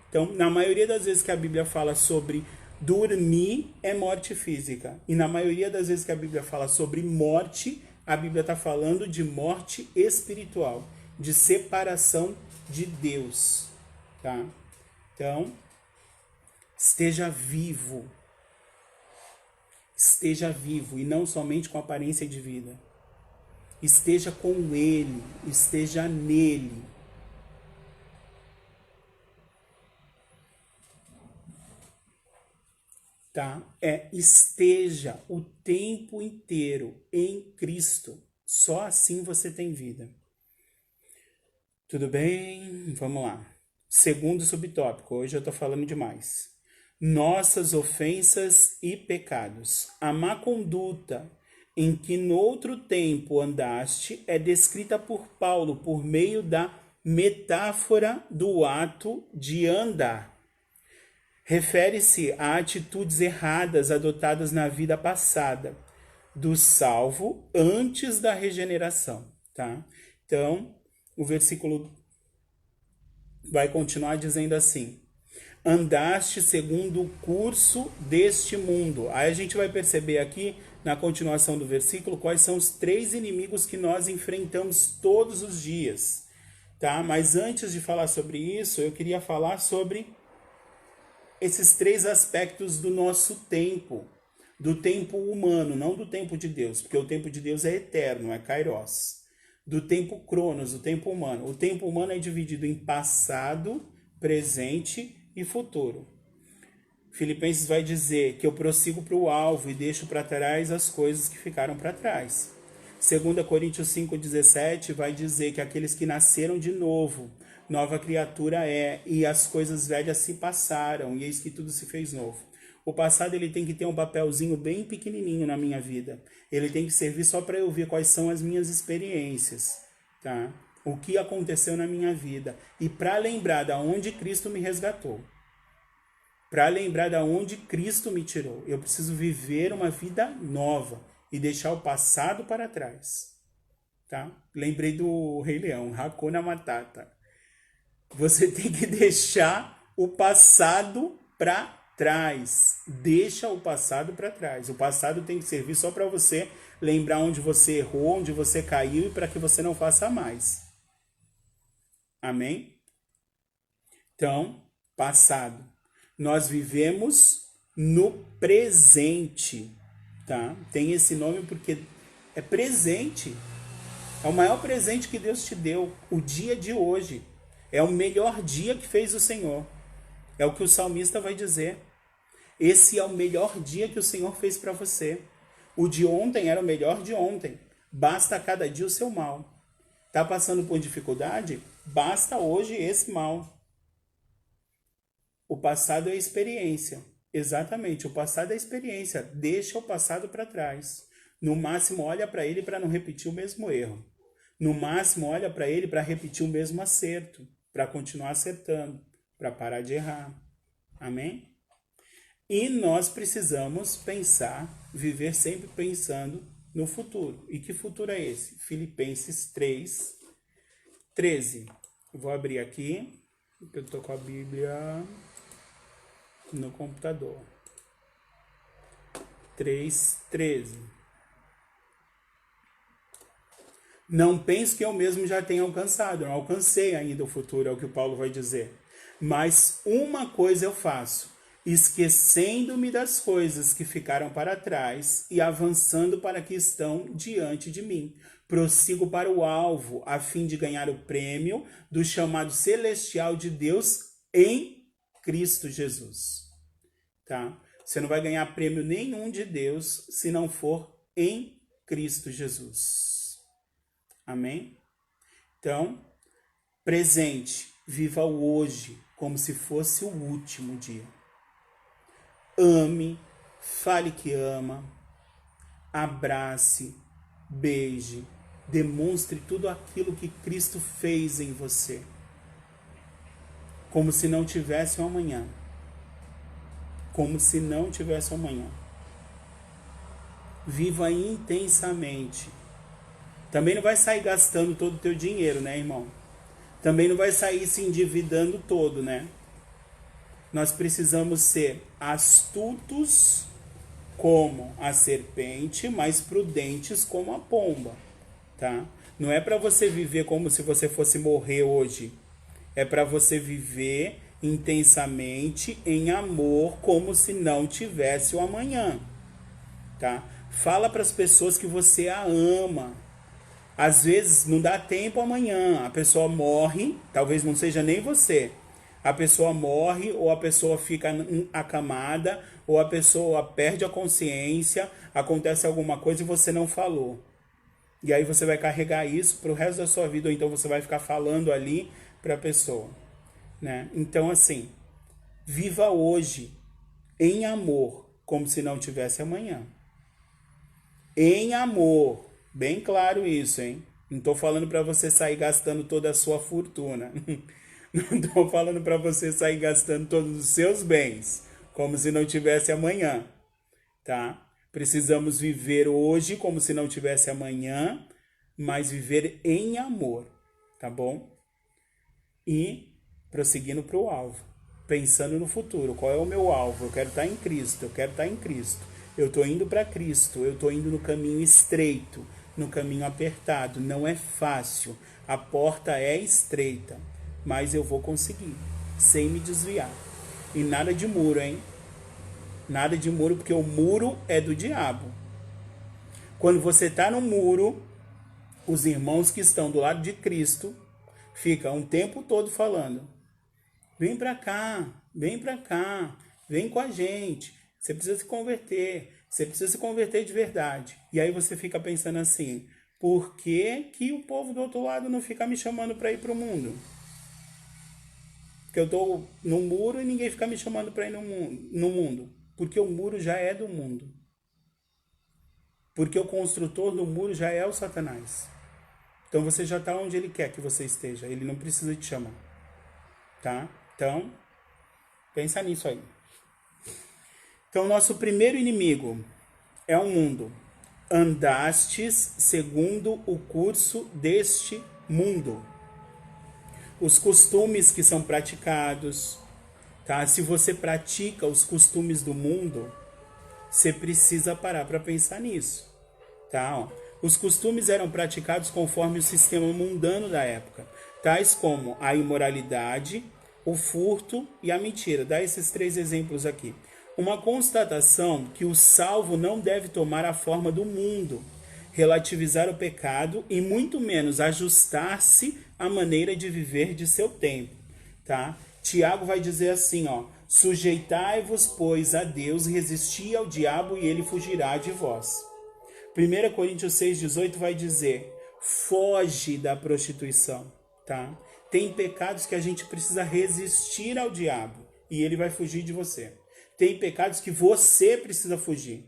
Então, na maioria das vezes que a Bíblia fala sobre dormir, é morte física. E na maioria das vezes que a Bíblia fala sobre morte, a Bíblia está falando de morte espiritual, de separação de Deus. Tá? Então, esteja vivo. Esteja vivo, e não somente com aparência de vida. Esteja com Ele, esteja nele. Tá? Esteja o tempo inteiro em Cristo. Só assim você tem vida. Tudo bem? Vamos lá. Segundo subtópico, hoje eu estou falando demais. Nossas ofensas e pecados. A má conduta em que noutro tempo andaste é descrita por Paulo por meio da metáfora do ato de andar. Refere-se a atitudes erradas adotadas na vida passada do salvo antes da regeneração, tá? Então, o versículo vai continuar dizendo assim: andaste segundo o curso deste mundo. Aí a gente vai perceber aqui, na continuação do versículo, quais são os 3 inimigos que nós enfrentamos todos os dias, tá? Mas antes de falar sobre isso, eu queria falar sobre esses 3 aspectos do nosso tempo, do tempo humano, não do tempo de Deus, porque o tempo de Deus é eterno, é kairos. Do tempo cronos, o tempo humano. O tempo humano é dividido em passado, presente e futuro. Filipenses vai dizer que eu prossigo para o alvo e deixo para trás as coisas que ficaram para trás. 2 Coríntios 5,17 vai dizer que aqueles que nasceram de novo, nova criatura é, e as coisas velhas se passaram, e eis que tudo se fez novo. O passado ele tem que ter um papelzinho bem pequenininho na minha vida. Ele tem que servir só para eu ver quais são as minhas experiências, tá? O que aconteceu na minha vida. E para lembrar de onde Cristo me resgatou. Para lembrar de onde Cristo me tirou. Eu preciso viver uma vida nova e deixar o passado para trás. Tá? Lembrei do Rei Leão, Hakuna Matata. Você tem que deixar o passado para trás. Deixa o passado para trás. O passado tem que servir só para você lembrar onde você errou, onde você caiu e para que você não faça mais. Amém? Então, passado. Nós vivemos no presente, tá? Tem esse nome porque é presente. É o maior presente que Deus te deu, o dia de hoje. É o melhor dia que fez o Senhor. É o que o salmista vai dizer. Esse é o melhor dia que o Senhor fez para você. O de ontem era o melhor de ontem. Basta cada dia o seu mal. Tá passando por dificuldade? Basta hoje esse mal. O passado é experiência. Exatamente, o passado é experiência. Deixa o passado para trás. No máximo, olha para ele para não repetir o mesmo erro. No máximo, olha para ele para repetir o mesmo acerto. Para continuar acertando. Para parar de errar. Amém? E nós precisamos pensar, viver sempre pensando no futuro. E que futuro é esse? Filipenses 3:13. Vou abrir aqui, porque eu estou com a Bíblia no computador. 3:13. Não penso que eu mesmo já tenha alcançado, não alcancei ainda o futuro, é o que o Paulo vai dizer. Mas uma coisa eu faço, esquecendo-me das coisas que ficaram para trás e avançando para que estão diante de mim. Prossigo para o alvo, a fim de ganhar o prêmio do chamado celestial de Deus em Cristo Jesus. Tá? Você não vai ganhar prêmio nenhum de Deus se não for em Cristo Jesus. Amém? Então, presente, viva o hoje como se fosse o último dia. Ame, fale que ama, abrace, beije, demonstre tudo aquilo que Cristo fez em você. Como se não tivesse um amanhã. Como se não tivesse um amanhã. Viva intensamente. Também não vai sair gastando todo o teu dinheiro, né, irmão? Também não vai sair se endividando todo, né? Nós precisamos ser astutos como a serpente, mas prudentes como a pomba, tá? Não é para você viver como se você fosse morrer hoje. É para você viver intensamente em amor, como se não tivesse o amanhã, tá? Fala para as pessoas que você a ama. Às vezes não dá tempo amanhã, a pessoa morre, talvez não seja nem você. A pessoa morre, ou a pessoa fica acamada, ou a pessoa perde a consciência, acontece alguma coisa e você não falou. E aí você vai carregar isso para o resto da sua vida, ou então você vai ficar falando ali para a pessoa, né? Então, assim, viva hoje em amor, como se não tivesse amanhã. Em amor, bem claro isso, hein? Não estou falando para você sair gastando toda a sua fortuna. Não estou falando para você sair gastando todos os seus bens, como se não tivesse amanhã, tá? Precisamos viver hoje como se não tivesse amanhã, mas viver em amor, tá bom? E prosseguindo para o alvo, pensando no futuro. Qual é o meu alvo? Eu quero estar em Cristo, eu quero estar em Cristo. Eu estou indo para Cristo, eu estou indo no caminho estreito, no caminho apertado. Não é fácil, a porta é estreita, mas eu vou conseguir, sem me desviar. E nada de muro, hein? Nada de muro, porque o muro é do diabo. Quando você está no muro, os irmãos que estão do lado de Cristo ficam o tempo todo falando: vem para cá, vem com a gente. Você precisa se converter, você precisa se converter de verdade. E aí você fica pensando assim: por que que o povo do outro lado não fica me chamando para ir para o mundo? Porque eu estou no muro e ninguém fica me chamando para ir no mundo. Porque o muro já é do mundo. Porque o construtor do muro já é o Satanás. Então você já está onde ele quer que você esteja. Ele não precisa te chamar. Tá? Então, pensa nisso aí. Então, nosso primeiro inimigo é o mundo. Andastes segundo o curso deste mundo. Os costumes que são praticados, tá? Se você pratica os costumes do mundo, você precisa parar para pensar nisso, tá? Ó, os costumes eram praticados conforme o sistema mundano da época, tais como a imoralidade, o furto e a mentira. Dá esses 3 exemplos aqui. Uma constatação que o salvo não deve tomar a forma do mundo, relativizar o pecado e muito menos ajustar-se à maneira de viver de seu tempo, tá? Tiago vai dizer assim, ó: sujeitai-vos, pois, a Deus, resisti ao diabo e ele fugirá de vós. 1 Coríntios 6,18 vai dizer: foge da prostituição, tá? Tem pecados que a gente precisa resistir ao diabo e ele vai fugir de você. Tem pecados que você precisa fugir.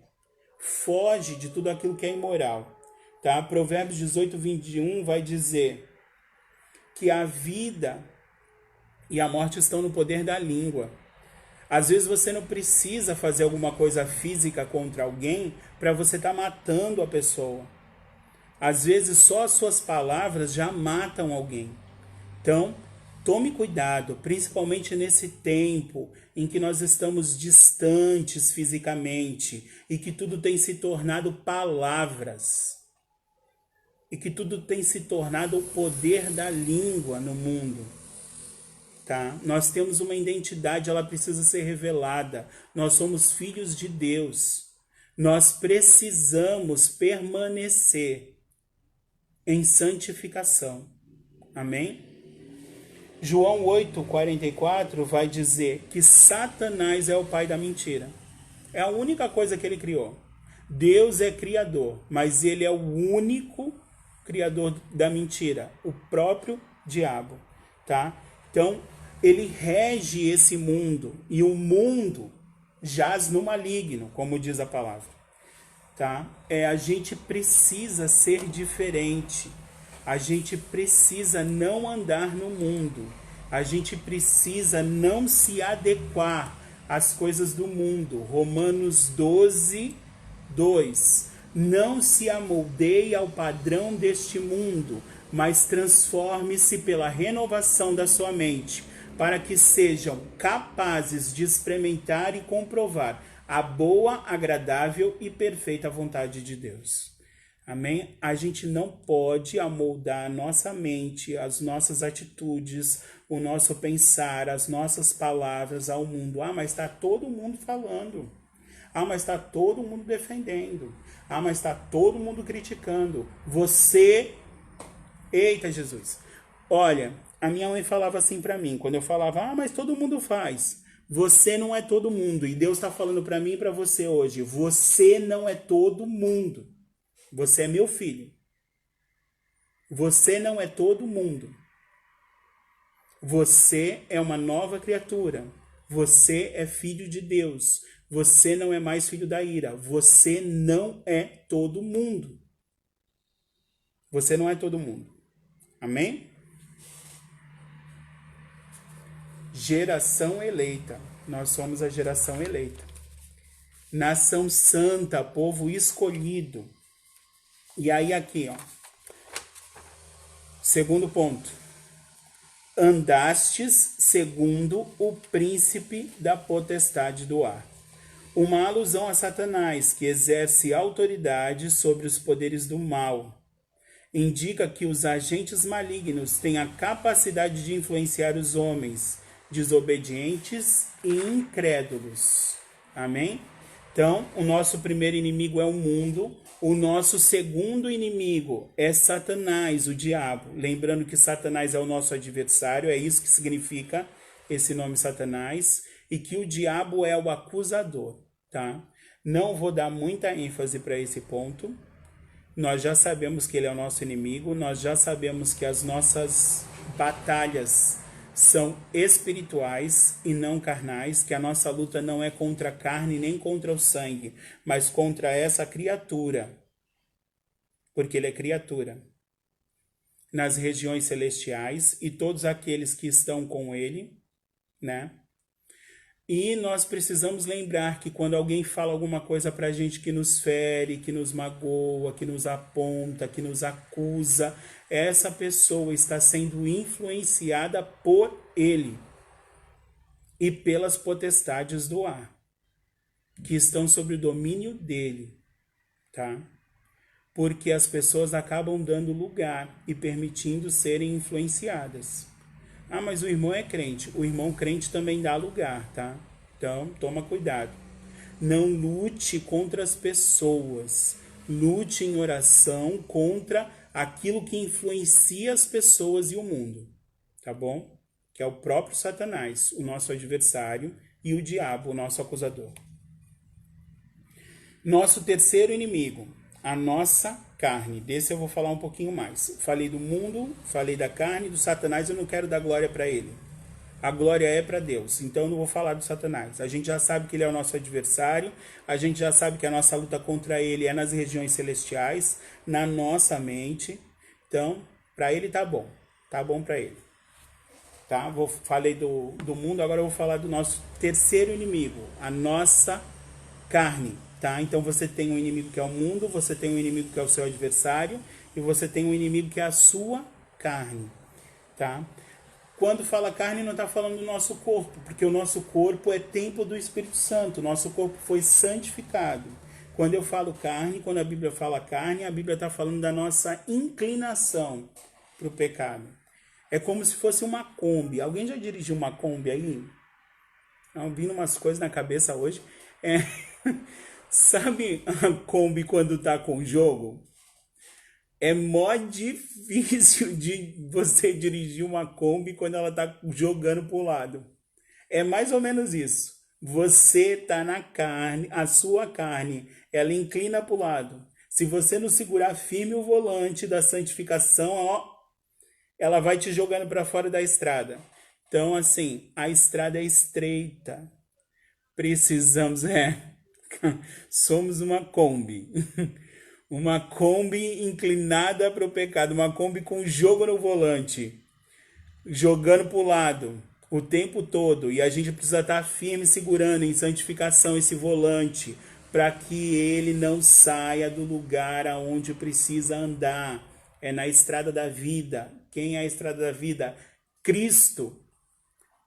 Foge de tudo aquilo que é imoral, tá? Provérbios 18:21 vai dizer que a vida e a morte estão no poder da língua. Às vezes você não precisa fazer alguma coisa física contra alguém para você estar matando a pessoa. Às vezes só as suas palavras já matam alguém. Então, tome cuidado, principalmente nesse tempo em que nós estamos distantes fisicamente e que tudo tem se tornado palavras. E que tudo tem se tornado o poder da língua no mundo. Tá? Nós temos uma identidade, ela precisa ser revelada. Nós somos filhos de Deus. Nós precisamos permanecer em santificação. Amém? João 8,44 vai dizer que Satanás é o pai da mentira. É a única coisa que ele criou. Deus é criador, mas ele é o único criador da mentira, o próprio diabo, tá? Então, ele rege esse mundo, e o mundo jaz no maligno, como diz a palavra, tá? A gente precisa ser diferente. A gente precisa não andar no mundo. A gente precisa não se adequar às coisas do mundo. Romanos 12, 2. Não se amoldeie ao padrão deste mundo, mas transforme-se pela renovação da sua mente, para que sejam capazes de experimentar e comprovar a boa, agradável e perfeita vontade de Deus. Amém? A gente não pode amoldar a nossa mente, as nossas atitudes, o nosso pensar, as nossas palavras ao mundo. Ah, mas está todo mundo falando. Ah, mas está todo mundo defendendo. Ah, mas está todo mundo criticando. Você... Eita, Jesus. Olha, a minha mãe falava assim para mim, quando eu falava, ah, mas todo mundo faz. Você não é todo mundo. E Deus está falando para mim e para você hoje. Você não é todo mundo. Você é meu filho. Você não é todo mundo. Você é uma nova criatura. Você é filho de Deus. Você não é mais filho da ira. Você não é todo mundo. Você não é todo mundo. Amém? Geração eleita. Nós somos a geração eleita. Nação santa, povo escolhido. E aí aqui, ó. Segundo ponto. Andastes segundo o príncipe da potestade do ar. Uma alusão a Satanás, que exerce autoridade sobre os poderes do mal. Indica que os agentes malignos têm a capacidade de influenciar os homens desobedientes e incrédulos. Amém? Então, o nosso primeiro inimigo é o mundo. O nosso segundo inimigo é Satanás, o diabo. Lembrando que Satanás é o nosso adversário, é isso que significa esse nome Satanás. E que o diabo é o acusador, tá? Não vou dar muita ênfase para esse ponto. Nós já sabemos que ele é o nosso inimigo. Nós já sabemos que as nossas batalhas são espirituais e não carnais, que a nossa luta não é contra a carne nem contra o sangue, mas contra essa criatura, porque ele é criatura, nas regiões celestiais e todos aqueles que estão com ele, né? E nós precisamos lembrar que quando alguém fala alguma coisa pra gente que nos fere, que nos magoa, que nos aponta, que nos acusa, essa pessoa está sendo influenciada por ele e pelas potestades do ar, que estão sob o domínio dele, tá? Porque as pessoas acabam dando lugar e permitindo serem influenciadas. Ah, mas o irmão é crente. O irmão crente também dá lugar, tá? Então, toma cuidado. Não lute contra as pessoas. Lute em oração contra aquilo que influencia as pessoas e o mundo, tá bom? Que é o próprio Satanás, o nosso adversário, e o diabo, o nosso acusador. Nosso terceiro inimigo, a nossa carne. Desse eu vou falar um pouquinho mais. Falei do mundo, falei da carne, do Satanás, eu não quero dar glória para ele. A glória é para Deus, então eu não vou falar do Satanás. A gente já sabe que ele é o nosso adversário, a gente já sabe que a nossa luta contra ele é nas regiões celestiais, na nossa mente. Então, para ele tá bom para ele. Tá? Falei do mundo, agora eu vou falar do nosso terceiro inimigo, a nossa carne. Tá? Então você tem um inimigo que é o mundo, você tem um inimigo que é o seu adversário, e você tem um inimigo que é a sua carne. Tá? Quando fala carne, não está falando do nosso corpo, porque o nosso corpo é templo do Espírito Santo, o nosso corpo foi santificado. Quando eu falo carne, quando a Bíblia fala carne, a Bíblia está falando da nossa inclinação para o pecado. É como se fosse uma Kombi. Alguém já dirigiu uma Kombi aí? Estão vindo umas coisas na cabeça hoje. Sabe a Kombi quando está com jogo? É mó difícil de você dirigir uma Kombi quando ela tá jogando pro lado. É mais ou menos isso. Você tá na carne, a sua carne, ela inclina pro lado. Se você não segurar firme o volante da santificação, ó, ela vai te jogando para fora da estrada. Então, assim, a estrada é estreita. Precisamos, somos uma Kombi. Uma Kombi inclinada para o pecado, uma Kombi com jogo no volante, jogando para o lado o tempo todo. E a gente precisa estar firme, segurando em santificação esse volante, para que ele não saia do lugar aonde precisa andar. É na estrada da vida. Quem é a estrada da vida? Cristo.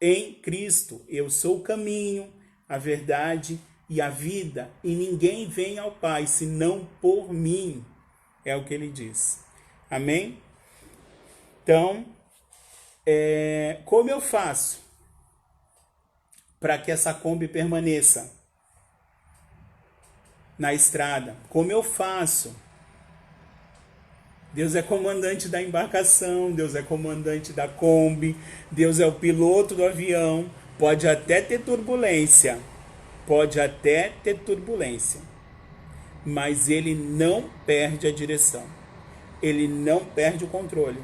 Em Cristo. Eu sou o caminho, a verdade e a vida, e ninguém vem ao Pai senão por mim, é o que ele diz. Amém? Então, como eu faço para que essa Kombi permaneça na estrada? Como eu faço? Deus é comandante da embarcação, Deus é comandante da Kombi, Deus é o piloto do avião. Pode até ter turbulência, mas ele não perde a direção, ele não perde o controle.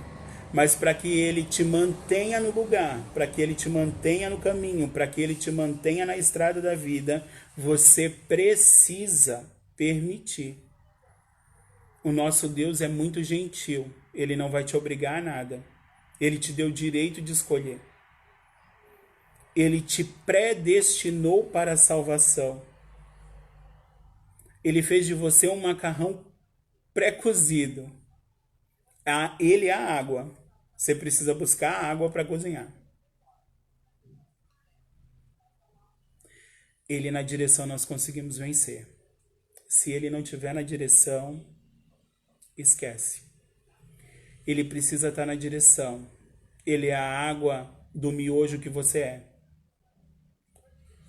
Mas para que ele te mantenha no lugar, para que ele te mantenha no caminho, para que ele te mantenha na estrada da vida, você precisa permitir. O nosso Deus é muito gentil, ele não vai te obrigar a nada, ele te deu o direito de escolher. Ele te predestinou para a salvação. Ele fez de você um macarrão pré-cozido. Ele é a água. Você precisa buscar a água para cozinhar. Ele na direção nós conseguimos vencer. Se ele não estiver na direção, esquece. Ele precisa estar na direção. Ele é a água do miojo que você é.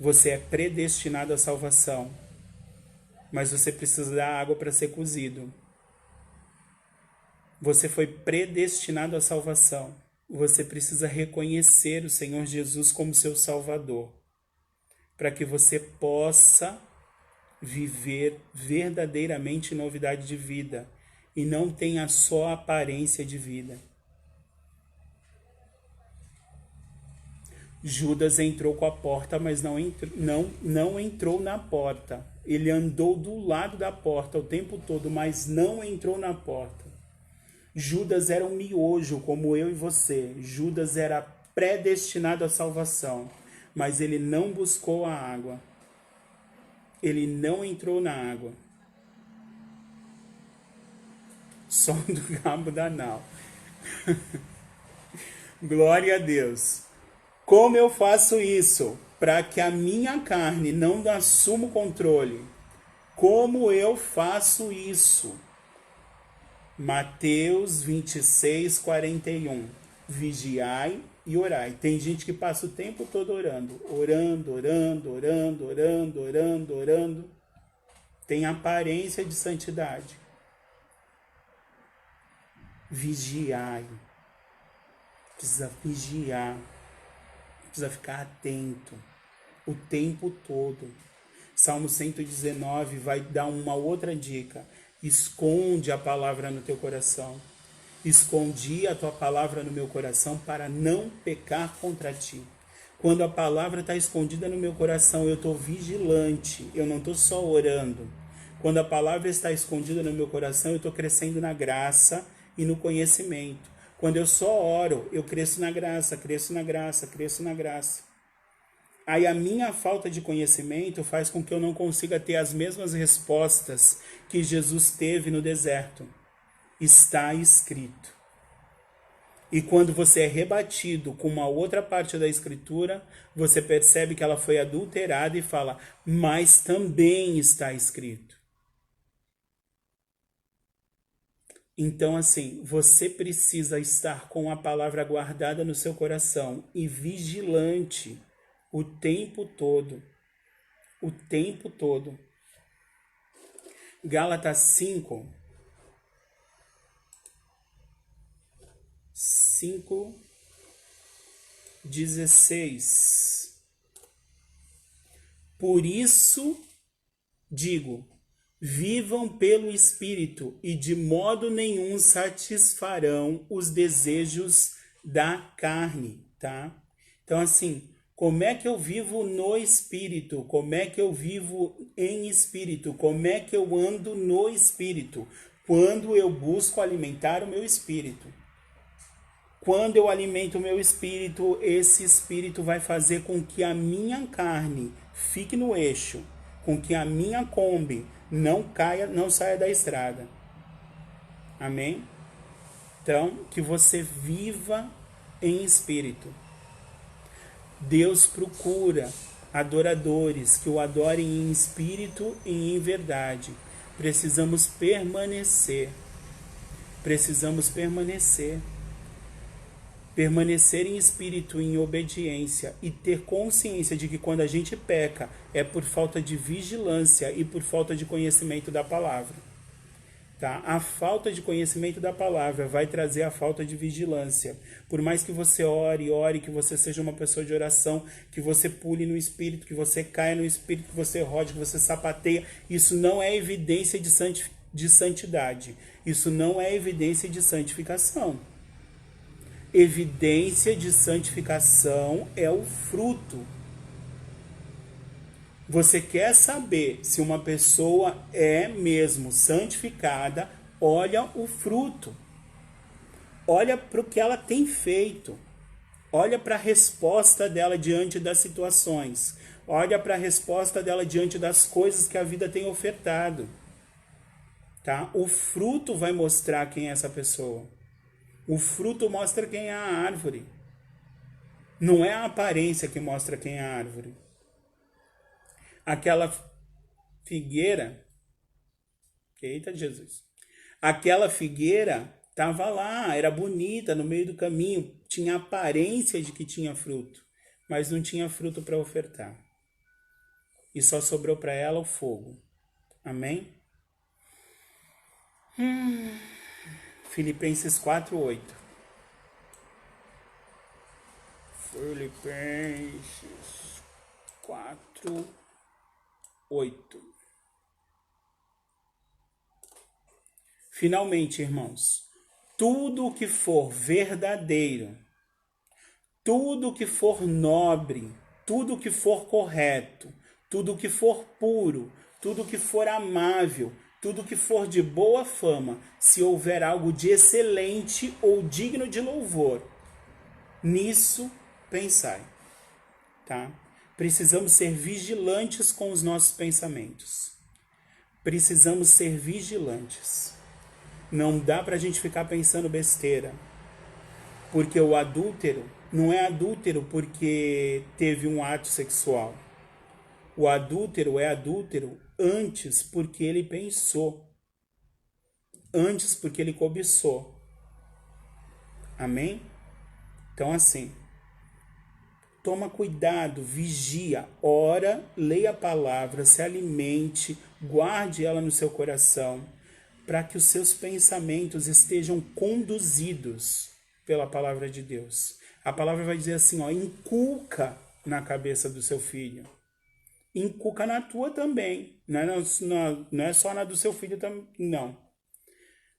Você é predestinado à salvação, mas você precisa da água para ser cozido. Você foi predestinado à salvação. Você precisa reconhecer o Senhor Jesus como seu Salvador, para que você possa viver verdadeiramente novidade de vida e não tenha só aparência de vida. Judas entrou com a porta, mas não entrou na porta. Ele andou do lado da porta o tempo todo, mas não entrou na porta. Judas era um miojo, como eu e você. Judas era predestinado à salvação, mas ele não buscou a água. Ele não entrou na água. Só do cabo da nau. Glória a Deus. Como eu faço isso? Para que a minha carne não assuma o controle. Como eu faço isso? Mateus 26, 41. Vigiai e orai. Tem gente que passa o tempo todo orando. Orando. Tem aparência de santidade. Vigiai. Precisa vigiar. Precisa ficar atento o tempo todo. Salmo 119 vai dar uma outra dica. Esconde a palavra no teu coração. Escondi a tua palavra no meu coração para não pecar contra ti. Quando a palavra está escondida no meu coração, eu estou vigilante. Eu não estou só orando. Quando a palavra está escondida no meu coração, eu estou crescendo na graça e no conhecimento. Quando eu só oro, eu cresço na graça. Aí a minha falta de conhecimento faz com que eu não consiga ter as mesmas respostas que Jesus teve no deserto. Está escrito. E quando você é rebatido com uma outra parte da escritura, você percebe que ela foi adulterada e fala, mas também está escrito. Então, assim, você precisa estar com a palavra guardada no seu coração e vigilante o tempo todo. O tempo todo. Gálatas 5, 5:16. Por isso digo, vivam pelo Espírito e de modo nenhum satisfarão os desejos da carne, tá? Então, assim, como é que eu vivo no Espírito? Como é que eu vivo em Espírito? Como é que eu ando no Espírito? Quando eu busco alimentar o meu Espírito. Quando eu alimento o meu Espírito, esse Espírito vai fazer com que a minha carne fique no eixo, com que a minha Kombi não saia da estrada. Amém? Então, que você viva em Espírito. Deus procura adoradores que o adorem em espírito e em verdade. Precisamos permanecer. Permanecer em espírito, em obediência e ter consciência de que quando a gente peca é por falta de vigilância e por falta de conhecimento da palavra. Tá? A falta de conhecimento da palavra vai trazer a falta de vigilância. Por mais que você ore, que você seja uma pessoa de oração, que você pule no Espírito, que você caia no Espírito, que você rode, que você sapateia, isso não é evidência de santidade. Isso não é evidência de santificação. Evidência de santificação é o fruto. Você quer saber se uma pessoa é mesmo santificada? Olha o fruto. Olha para o que ela tem feito. Olha para a resposta dela diante das situações. Olha para a resposta dela diante das coisas que a vida tem ofertado. Tá? O fruto vai mostrar quem é essa pessoa. O fruto mostra quem é a árvore. Não é a aparência que mostra quem é a árvore. Aquela figueira, eita Jesus, aquela figueira estava lá, era bonita no meio do caminho, tinha aparência de que tinha fruto, mas não tinha fruto para ofertar. E só sobrou para ela o fogo. Amém? Filipenses 4:8. Filipenses 4:8. Finalmente, irmãos, tudo o que for verdadeiro, tudo o que for nobre, tudo o que for correto, tudo o que for puro, tudo o que for amável, tudo o que for de boa fama, se houver algo de excelente ou digno de louvor, nisso pensai, tá? Precisamos ser vigilantes com os nossos pensamentos. Precisamos ser vigilantes. Não dá pra gente ficar pensando besteira. Porque o adúltero não é adúltero porque teve um ato sexual. O adúltero é adúltero antes porque ele pensou. Antes porque ele cobiçou. Amém? Então assim, toma cuidado, vigia, ora, leia a palavra, se alimente, guarde ela no seu coração, para que os seus pensamentos estejam conduzidos pela palavra de Deus. A palavra vai dizer assim, ó, inculca na cabeça do seu filho. Inculca na tua também. Não é só na do seu filho também, não.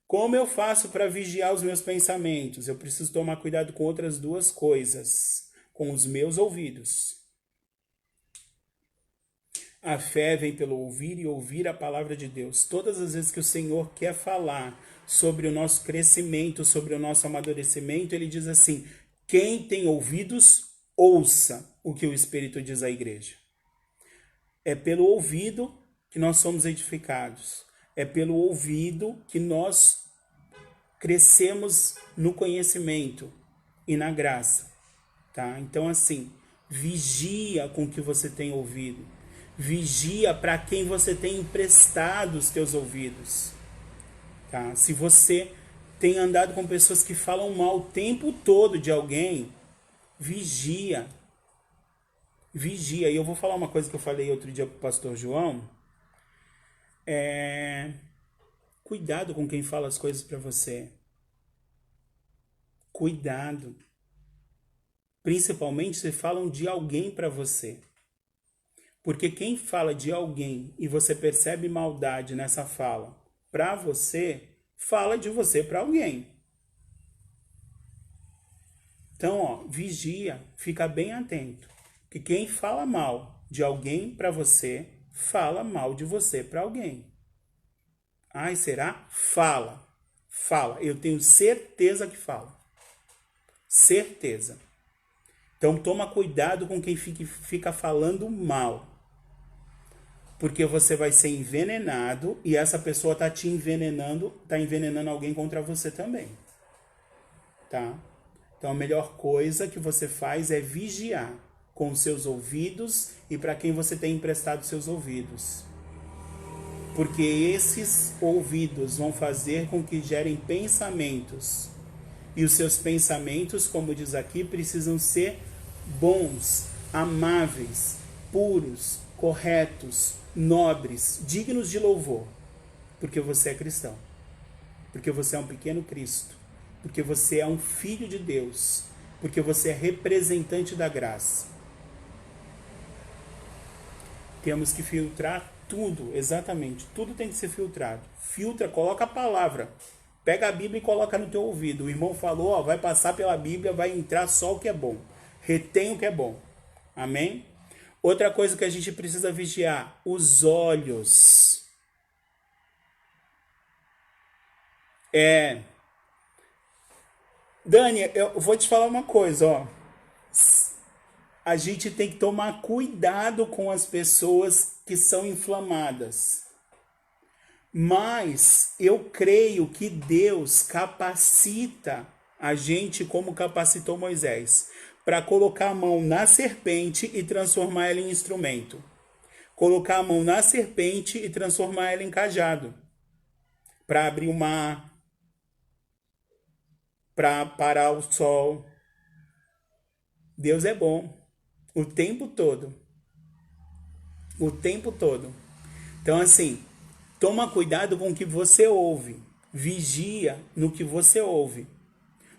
Como eu faço para vigiar os meus pensamentos? Eu preciso tomar cuidado com outras duas coisas. Com os meus ouvidos. A fé vem pelo ouvir e ouvir a palavra de Deus. Todas as vezes que o Senhor quer falar sobre o nosso crescimento, sobre o nosso amadurecimento, ele diz assim, quem tem ouvidos, ouça o que o Espírito diz à igreja. É pelo ouvido que nós somos edificados. É pelo ouvido que nós crescemos no conhecimento e na graça. Tá? Então, assim, vigia com o que você tem ouvido. Vigia para quem você tem emprestado os teus ouvidos. Tá? Se você tem andado com pessoas que falam mal o tempo todo de alguém, vigia. Vigia. E eu vou falar uma coisa que eu falei outro dia para o pastor João. Cuidado com quem fala as coisas para você. Cuidado. Principalmente se falam de alguém para você. Porque quem fala de alguém e você percebe maldade nessa fala para você, fala de você para alguém. Então, vigia, fica bem atento. Que quem fala mal de alguém para você, fala mal de você para alguém. Ai, será? Fala. Fala. Eu tenho certeza que fala. Certeza. Então, toma cuidado com quem fica falando mal. Porque você vai ser envenenado e essa pessoa tá te envenenando, tá envenenando alguém contra você também. Tá? Então, a melhor coisa que você faz é vigiar com os seus ouvidos e para quem você tem emprestado seus ouvidos. Porque esses ouvidos vão fazer com que gerem pensamentos. E os seus pensamentos, como diz aqui, precisam ser bons, amáveis, puros, corretos, nobres, dignos de louvor. Porque você é cristão. Porque você é um pequeno Cristo. Porque você é um filho de Deus. Porque você é representante da graça. Temos que filtrar tudo, exatamente. Tudo tem que ser filtrado. Filtra, coloca a palavra. Pega a Bíblia e coloca no teu ouvido. O irmão falou, ó, vai passar pela Bíblia, vai entrar só o que é bom. Retém o que é bom. Amém? Outra coisa que a gente precisa vigiar, os olhos. Dani, eu vou te falar uma coisa, ó. A gente tem que tomar cuidado com as pessoas que são inflamadas. Mas eu creio que Deus capacita a gente como capacitou Moisés, para colocar a mão na serpente e transformar ela em instrumento. Colocar a mão na serpente e transformar ela em cajado. Para abrir o mar, para parar o sol. Deus é bom. O tempo todo. O tempo todo. Então, assim, toma cuidado com o que você ouve. Vigia no que você ouve.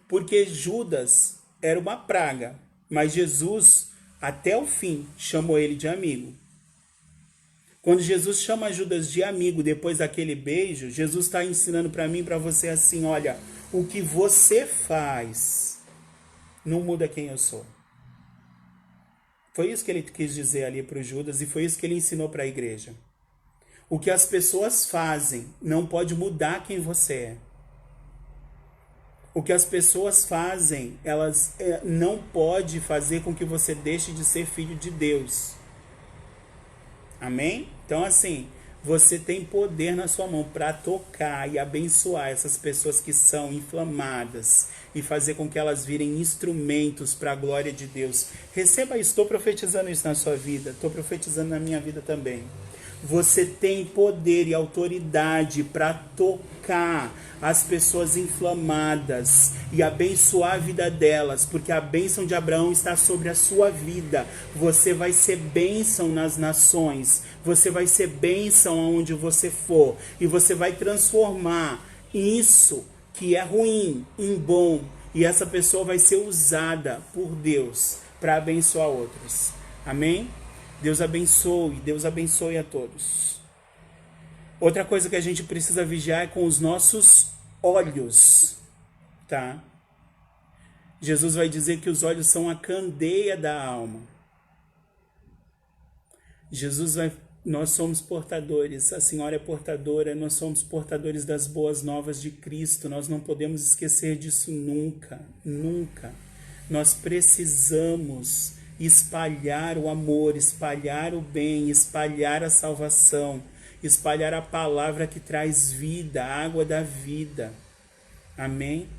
Porque Judas era uma praga. Mas Jesus, até o fim, chamou ele de amigo. Quando Jesus chama Judas de amigo depois daquele beijo, Jesus está ensinando para mim e para você assim, olha, o que você faz não muda quem eu sou. Foi isso que ele quis dizer ali para o Judas e foi isso que ele ensinou para a igreja. O que as pessoas fazem não pode mudar quem você é. O que as pessoas fazem, elas não pode fazer com que você deixe de ser filho de Deus. Amém? Então, assim, você tem poder na sua mão para tocar e abençoar essas pessoas que são inflamadas e fazer com que elas virem instrumentos para a glória de Deus. Receba isso, estou profetizando isso na sua vida, estou profetizando na minha vida também. Você tem poder e autoridade para tocar as pessoas inflamadas e abençoar a vida delas, porque a bênção de Abraão está sobre a sua vida. Você vai ser bênção nas nações, você vai ser bênção aonde você for, e você vai transformar isso que é ruim em bom, e essa pessoa vai ser usada por Deus para abençoar outros. Amém? Deus abençoe a todos. Outra coisa que a gente precisa vigiar é com os nossos olhos, tá? Jesus vai dizer que os olhos são a candeia da alma. Nós somos portadores, a senhora é portadora, nós somos portadores das boas novas de Cristo, nós não podemos esquecer disso nunca, nunca. Nós precisamos espalhar o amor, espalhar o bem, espalhar a salvação, espalhar a palavra que traz vida, a água da vida. Amém?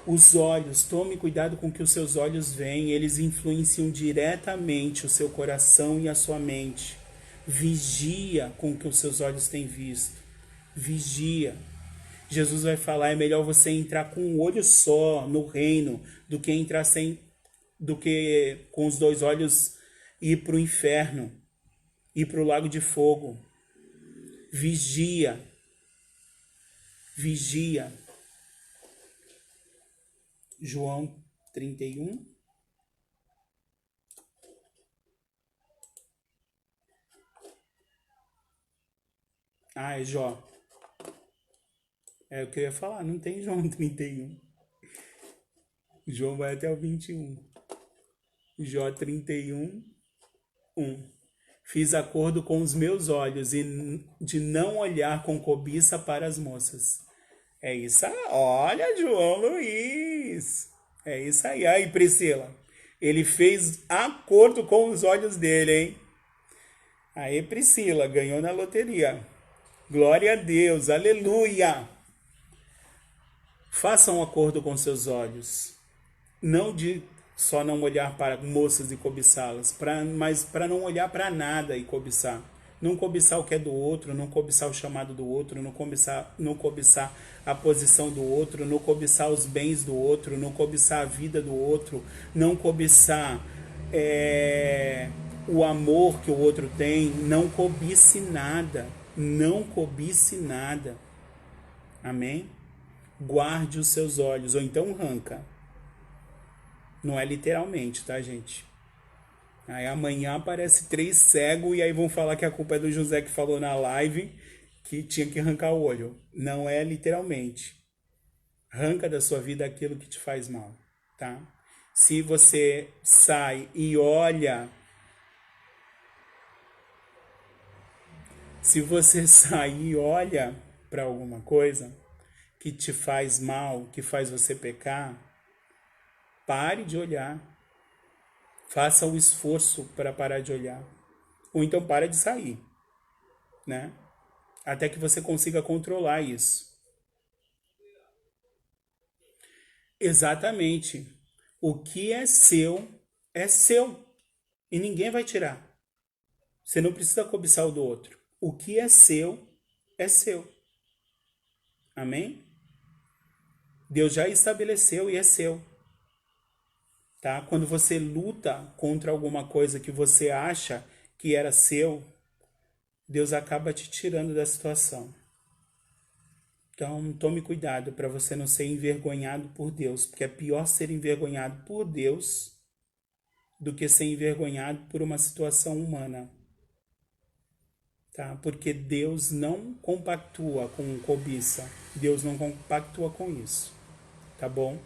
Os olhos, tome cuidado com o que os seus olhos veem, eles influenciam diretamente o seu coração e a sua mente. Vigia com o que os seus olhos têm visto. Vigia. Jesus vai falar, é melhor você entrar com um olho só no reino do que com os dois olhos ir para o inferno, ir para o lago de fogo. Vigia. Vigia. João 31. Ah, é Jó. É o que eu ia falar, não tem João 31. João vai até o 21. Jó 31, 1. Fiz acordo com os meus olhos e de não olhar com cobiça para as moças. É isso aí. Olha, João Luiz. É isso aí. Aí, Priscila. Ele fez acordo com os olhos dele, hein? Aí, Priscila, ganhou na loteria. Glória a Deus. Aleluia. Faça um acordo com seus olhos. Não de só não olhar para moças e cobiçá-las, mas para não olhar para nada e cobiçar. Não cobiçar o que é do outro, não cobiçar o chamado do outro, não cobiçar a posição do outro, não cobiçar os bens do outro, não cobiçar a vida do outro, não cobiçar o amor que o outro tem. Não cobice nada, não cobice nada. Amém? Guarde os seus olhos, ou então arranca. Não é literalmente, tá, gente? Aí amanhã aparece 3 cegos e aí vão falar que a culpa é do José que falou na live que tinha que arrancar o olho. Não é literalmente. Arranca da sua vida aquilo que te faz mal, tá? Se você sai e olha... Se você sai e olha para alguma coisa que te faz mal, que faz você pecar, pare de olhar. Faça o esforço para parar de olhar. Ou então para de sair, né? Até que você consiga controlar isso. Exatamente. O que é seu, e ninguém vai tirar. Você não precisa cobiçar o do outro. O que é seu, é seu. Amém? Deus já estabeleceu e é seu. Tá? Quando você luta contra alguma coisa que você acha que era seu, Deus acaba te tirando da situação. Então, tome cuidado para você não ser envergonhado por Deus, porque é pior ser envergonhado por Deus do que ser envergonhado por uma situação humana. Tá? Porque Deus não compactua com cobiça. Deus não compactua com isso. Tá bom?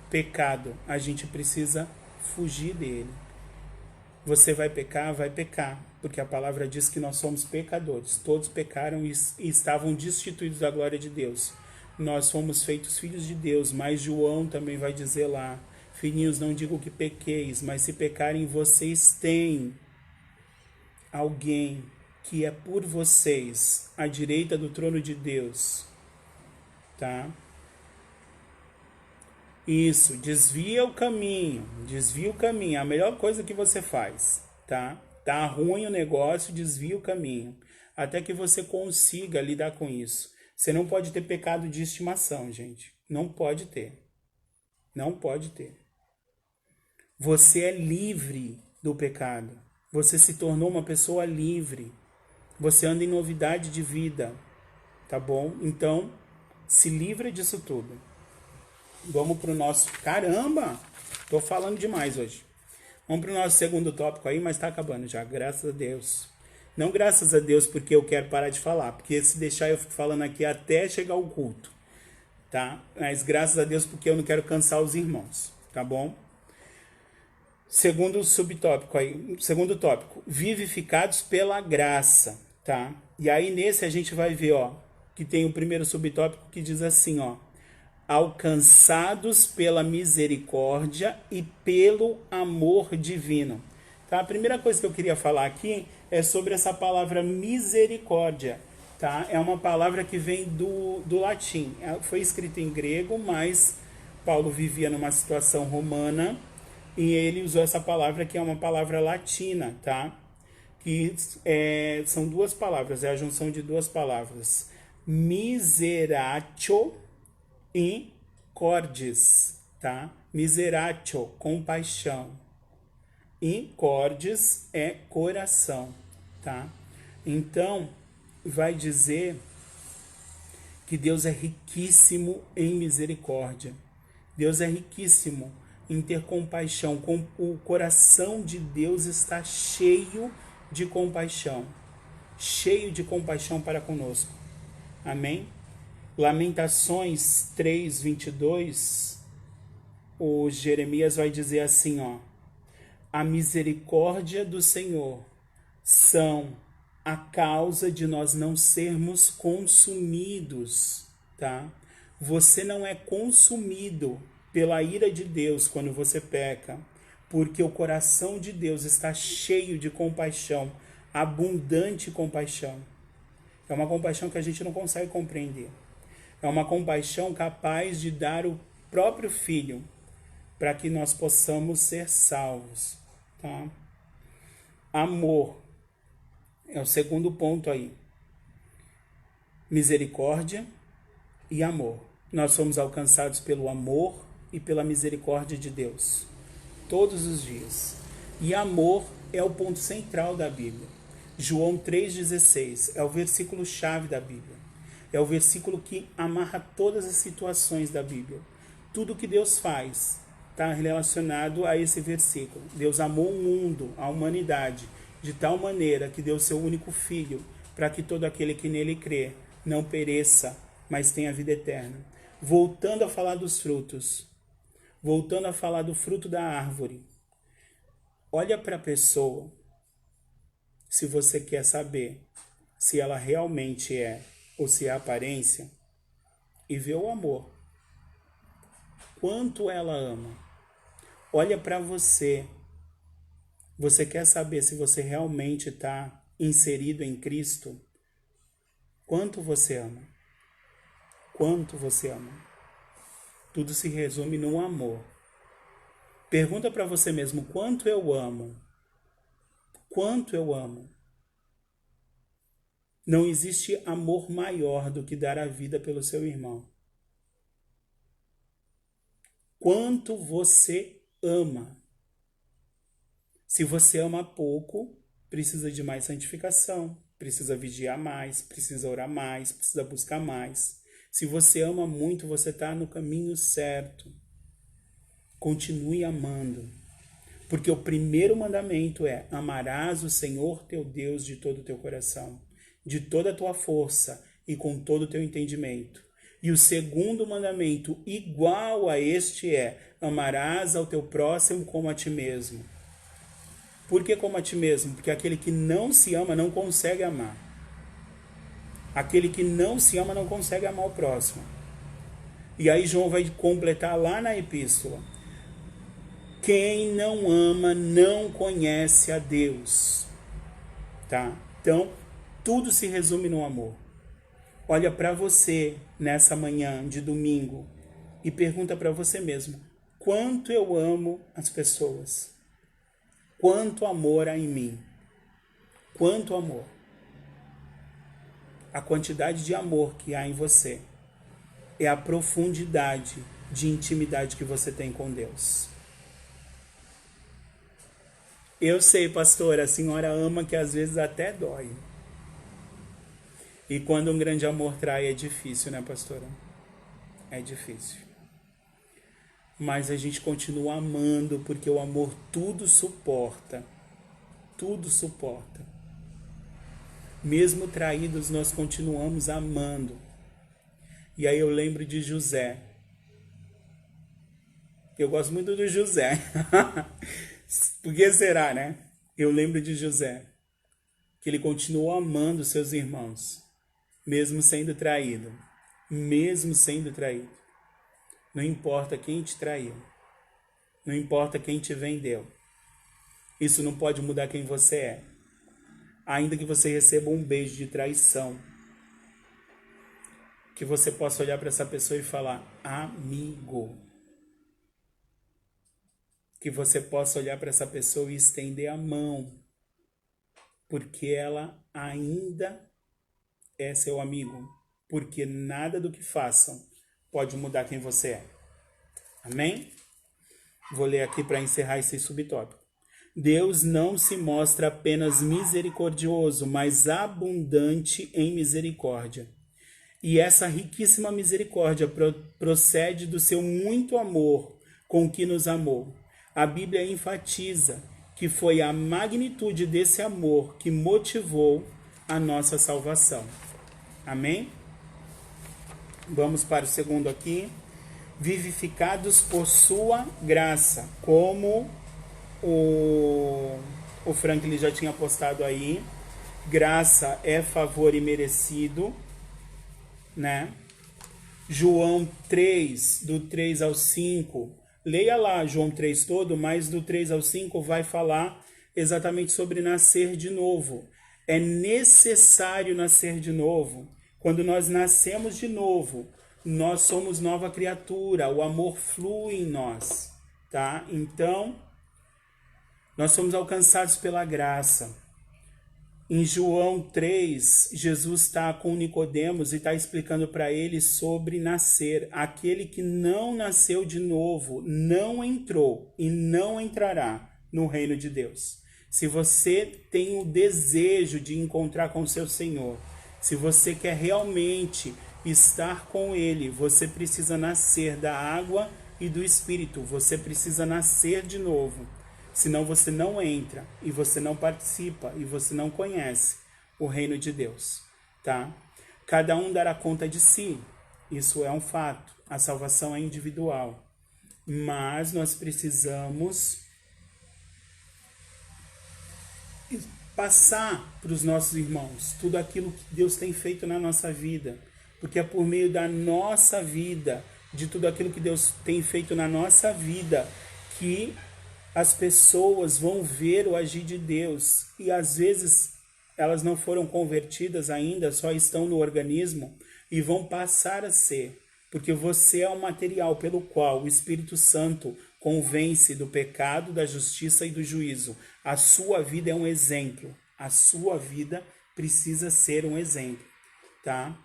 Pecado, a gente precisa fugir dele. Você vai pecar, porque a palavra diz que nós somos pecadores. Todos pecaram e estavam destituídos da glória de Deus. Nós fomos feitos filhos de Deus, mas João também vai dizer lá: filhinhos, não digo que pequeis, mas se pecarem, vocês têm alguém que é por vocês, à direita do trono de Deus. Tá? Isso, desvia o caminho, a melhor coisa que você faz, tá? Tá ruim o negócio, desvia o caminho, até que você consiga lidar com isso. Você não pode ter pecado de estimação, gente, não pode ter, não pode ter. Você é livre do pecado, você se tornou uma pessoa livre, você anda em novidade de vida, tá bom? Então, se livra disso tudo. Vamos para o nosso... Caramba! Tô falando demais hoje. Vamos para o nosso segundo tópico aí, mas tá acabando já, graças a Deus. Não graças a Deus porque eu quero parar de falar, porque se deixar eu fico falando aqui até chegar o culto, tá? Mas graças a Deus porque eu não quero cansar os irmãos, tá bom? Segundo subtópico aí, segundo tópico, vivificados pela graça, tá? E aí nesse a gente vai ver, ó, que tem o primeiro subtópico que diz assim, ó: alcançados pela misericórdia e pelo amor divino. Tá? A primeira coisa que eu queria falar aqui é sobre essa palavra misericórdia. Tá? É uma palavra que vem do latim. Foi escrita em grego, mas Paulo vivia numa situação romana e ele usou essa palavra que é uma palavra latina, tá? Que são duas palavras, é a junção de duas palavras. Miseratio e cordis, tá? Miseratio, compaixão. E cordis é coração, tá? Então, vai dizer que Deus é riquíssimo em misericórdia. Deus é riquíssimo em ter compaixão. O coração de Deus está cheio de compaixão para conosco. Amém? Lamentações 3:22, o Jeremias vai dizer assim, ó: a misericórdia do Senhor são a causa de nós não sermos consumidos, tá? Você não é consumido pela ira de Deus quando você peca, porque o coração de Deus está cheio de compaixão, abundante compaixão. É uma compaixão que a gente não consegue compreender. É uma compaixão capaz de dar o próprio Filho para que nós possamos ser salvos, tá? Amor é o segundo ponto aí. Misericórdia e amor. Nós somos alcançados pelo amor e pela misericórdia de Deus todos os dias. E amor é o ponto central da Bíblia. João 3,16 é o versículo chave da Bíblia. É o versículo que amarra todas as situações da Bíblia. Tudo que Deus faz está relacionado a esse versículo. Deus amou o mundo, a humanidade, de tal maneira que deu seu único Filho, para que todo aquele que nele crê não pereça, mas tenha vida eterna. Voltando a falar dos frutos, voltando a falar do fruto da árvore, olha para a pessoa, se você quer saber se ela realmente é ou se é aparência, e vê o amor. Quanto ela ama. Olha para você. Você quer saber se você realmente está inserido em Cristo? Quanto você ama? Quanto você ama? Tudo se resume no amor. Pergunta para você mesmo, quanto eu amo? Quanto eu amo? Não existe amor maior do que dar a vida pelo seu irmão. Quanto você ama? Se você ama pouco, precisa de mais santificação, precisa vigiar mais, precisa orar mais, precisa buscar mais. Se você ama muito, você está no caminho certo. Continue amando. Porque o primeiro mandamento é: amarás o Senhor teu Deus de todo o teu coração, de toda a tua força e com todo o teu entendimento. E o segundo mandamento, igual a este, é: amarás ao teu próximo como a ti mesmo. Por que como a ti mesmo? Porque aquele que não se ama não consegue amar. Aquele que não se ama não consegue amar o próximo. E aí João vai completar lá na epístola: quem não ama não conhece a Deus. Tá? Então, tudo se resume no amor. Olha para você nessa manhã de domingo e pergunta para você mesmo: quanto eu amo as pessoas? Quanto amor há em mim? Quanto amor? A quantidade de amor que há em você é a profundidade de intimidade que você tem com Deus. Eu sei, pastor, a senhora ama que às vezes até dói. E quando um grande amor trai é difícil, né, pastora? É difícil. Mas a gente continua amando, porque o amor tudo suporta. Tudo suporta. Mesmo traídos, nós continuamos amando. E aí eu lembro de José. Eu gosto muito do José. Por que será, né? Eu lembro de José, que ele continuou amando seus irmãos, mesmo sendo traído. Mesmo sendo traído. Não importa quem te traiu. Não importa quem te vendeu. Isso não pode mudar quem você é. Ainda que você receba um beijo de traição, que você possa olhar para essa pessoa e falar: amigo. Que você possa olhar para essa pessoa e estender a mão, porque ela ainda é seu amigo. Porque nada do que façam pode mudar quem você é. Amém? Vou ler aqui para encerrar esse subtópico. Deus não se mostra apenas misericordioso, mas abundante em misericórdia. E essa riquíssima misericórdia procede do seu muito amor com que nos amou. A Bíblia enfatiza que foi a magnitude desse amor que motivou a nossa salvação. Amém? Vamos para o segundo aqui. Vivificados por sua graça, como o Franklin já tinha postado aí. Graça é favor imerecido, né? João 3, do 3 ao 5. Leia lá João 3 todo, mas do 3 ao 5 vai falar exatamente sobre nascer de novo. É necessário nascer de novo. Quando nós nascemos de novo, nós somos nova criatura, o amor flui em nós, tá? Então, nós somos alcançados pela graça. Em João 3, Jesus está com Nicodemos e está explicando para ele sobre nascer. Aquele que não nasceu de novo não entrou e não entrará no reino de Deus. Se você tem o desejo de encontrar com o seu Senhor, se você quer realmente estar com Ele, você precisa nascer da água e do Espírito. Você precisa nascer de novo. Senão você não entra, e você não participa, e você não conhece o reino de Deus, tá? Cada um dará conta de si, isso é um fato. A salvação é individual. Mas nós precisamos passar para os nossos irmãos tudo aquilo que Deus tem feito na nossa vida. Porque é por meio da nossa vida, de tudo aquilo que Deus tem feito na nossa vida, que as pessoas vão ver o agir de Deus. E às vezes elas não foram convertidas ainda, só estão no organismo e vão passar a ser. Porque você é o material pelo qual o Espírito Santo convence do pecado, da justiça e do juízo. A sua vida é um exemplo. A sua vida precisa ser um exemplo, tá?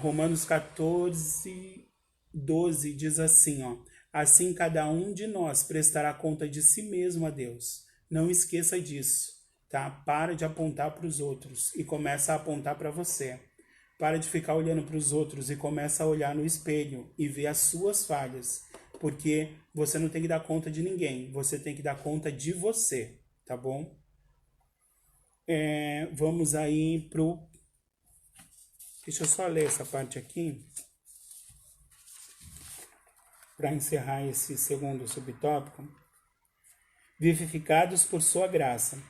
Romanos 14, 12 diz assim, ó. Assim cada um de nós prestará conta de si mesmo a Deus. Não esqueça disso, tá? Para de apontar para os outros e começa a apontar para você. Para de ficar olhando para os outros e começa a olhar no espelho e ver as suas falhas. Porque você não tem que dar conta de ninguém, você tem que dar conta de você, tá bom? Vamos aí pro... Deixa eu só ler essa parte aqui, para encerrar esse segundo subtópico. Vivificados por sua graça,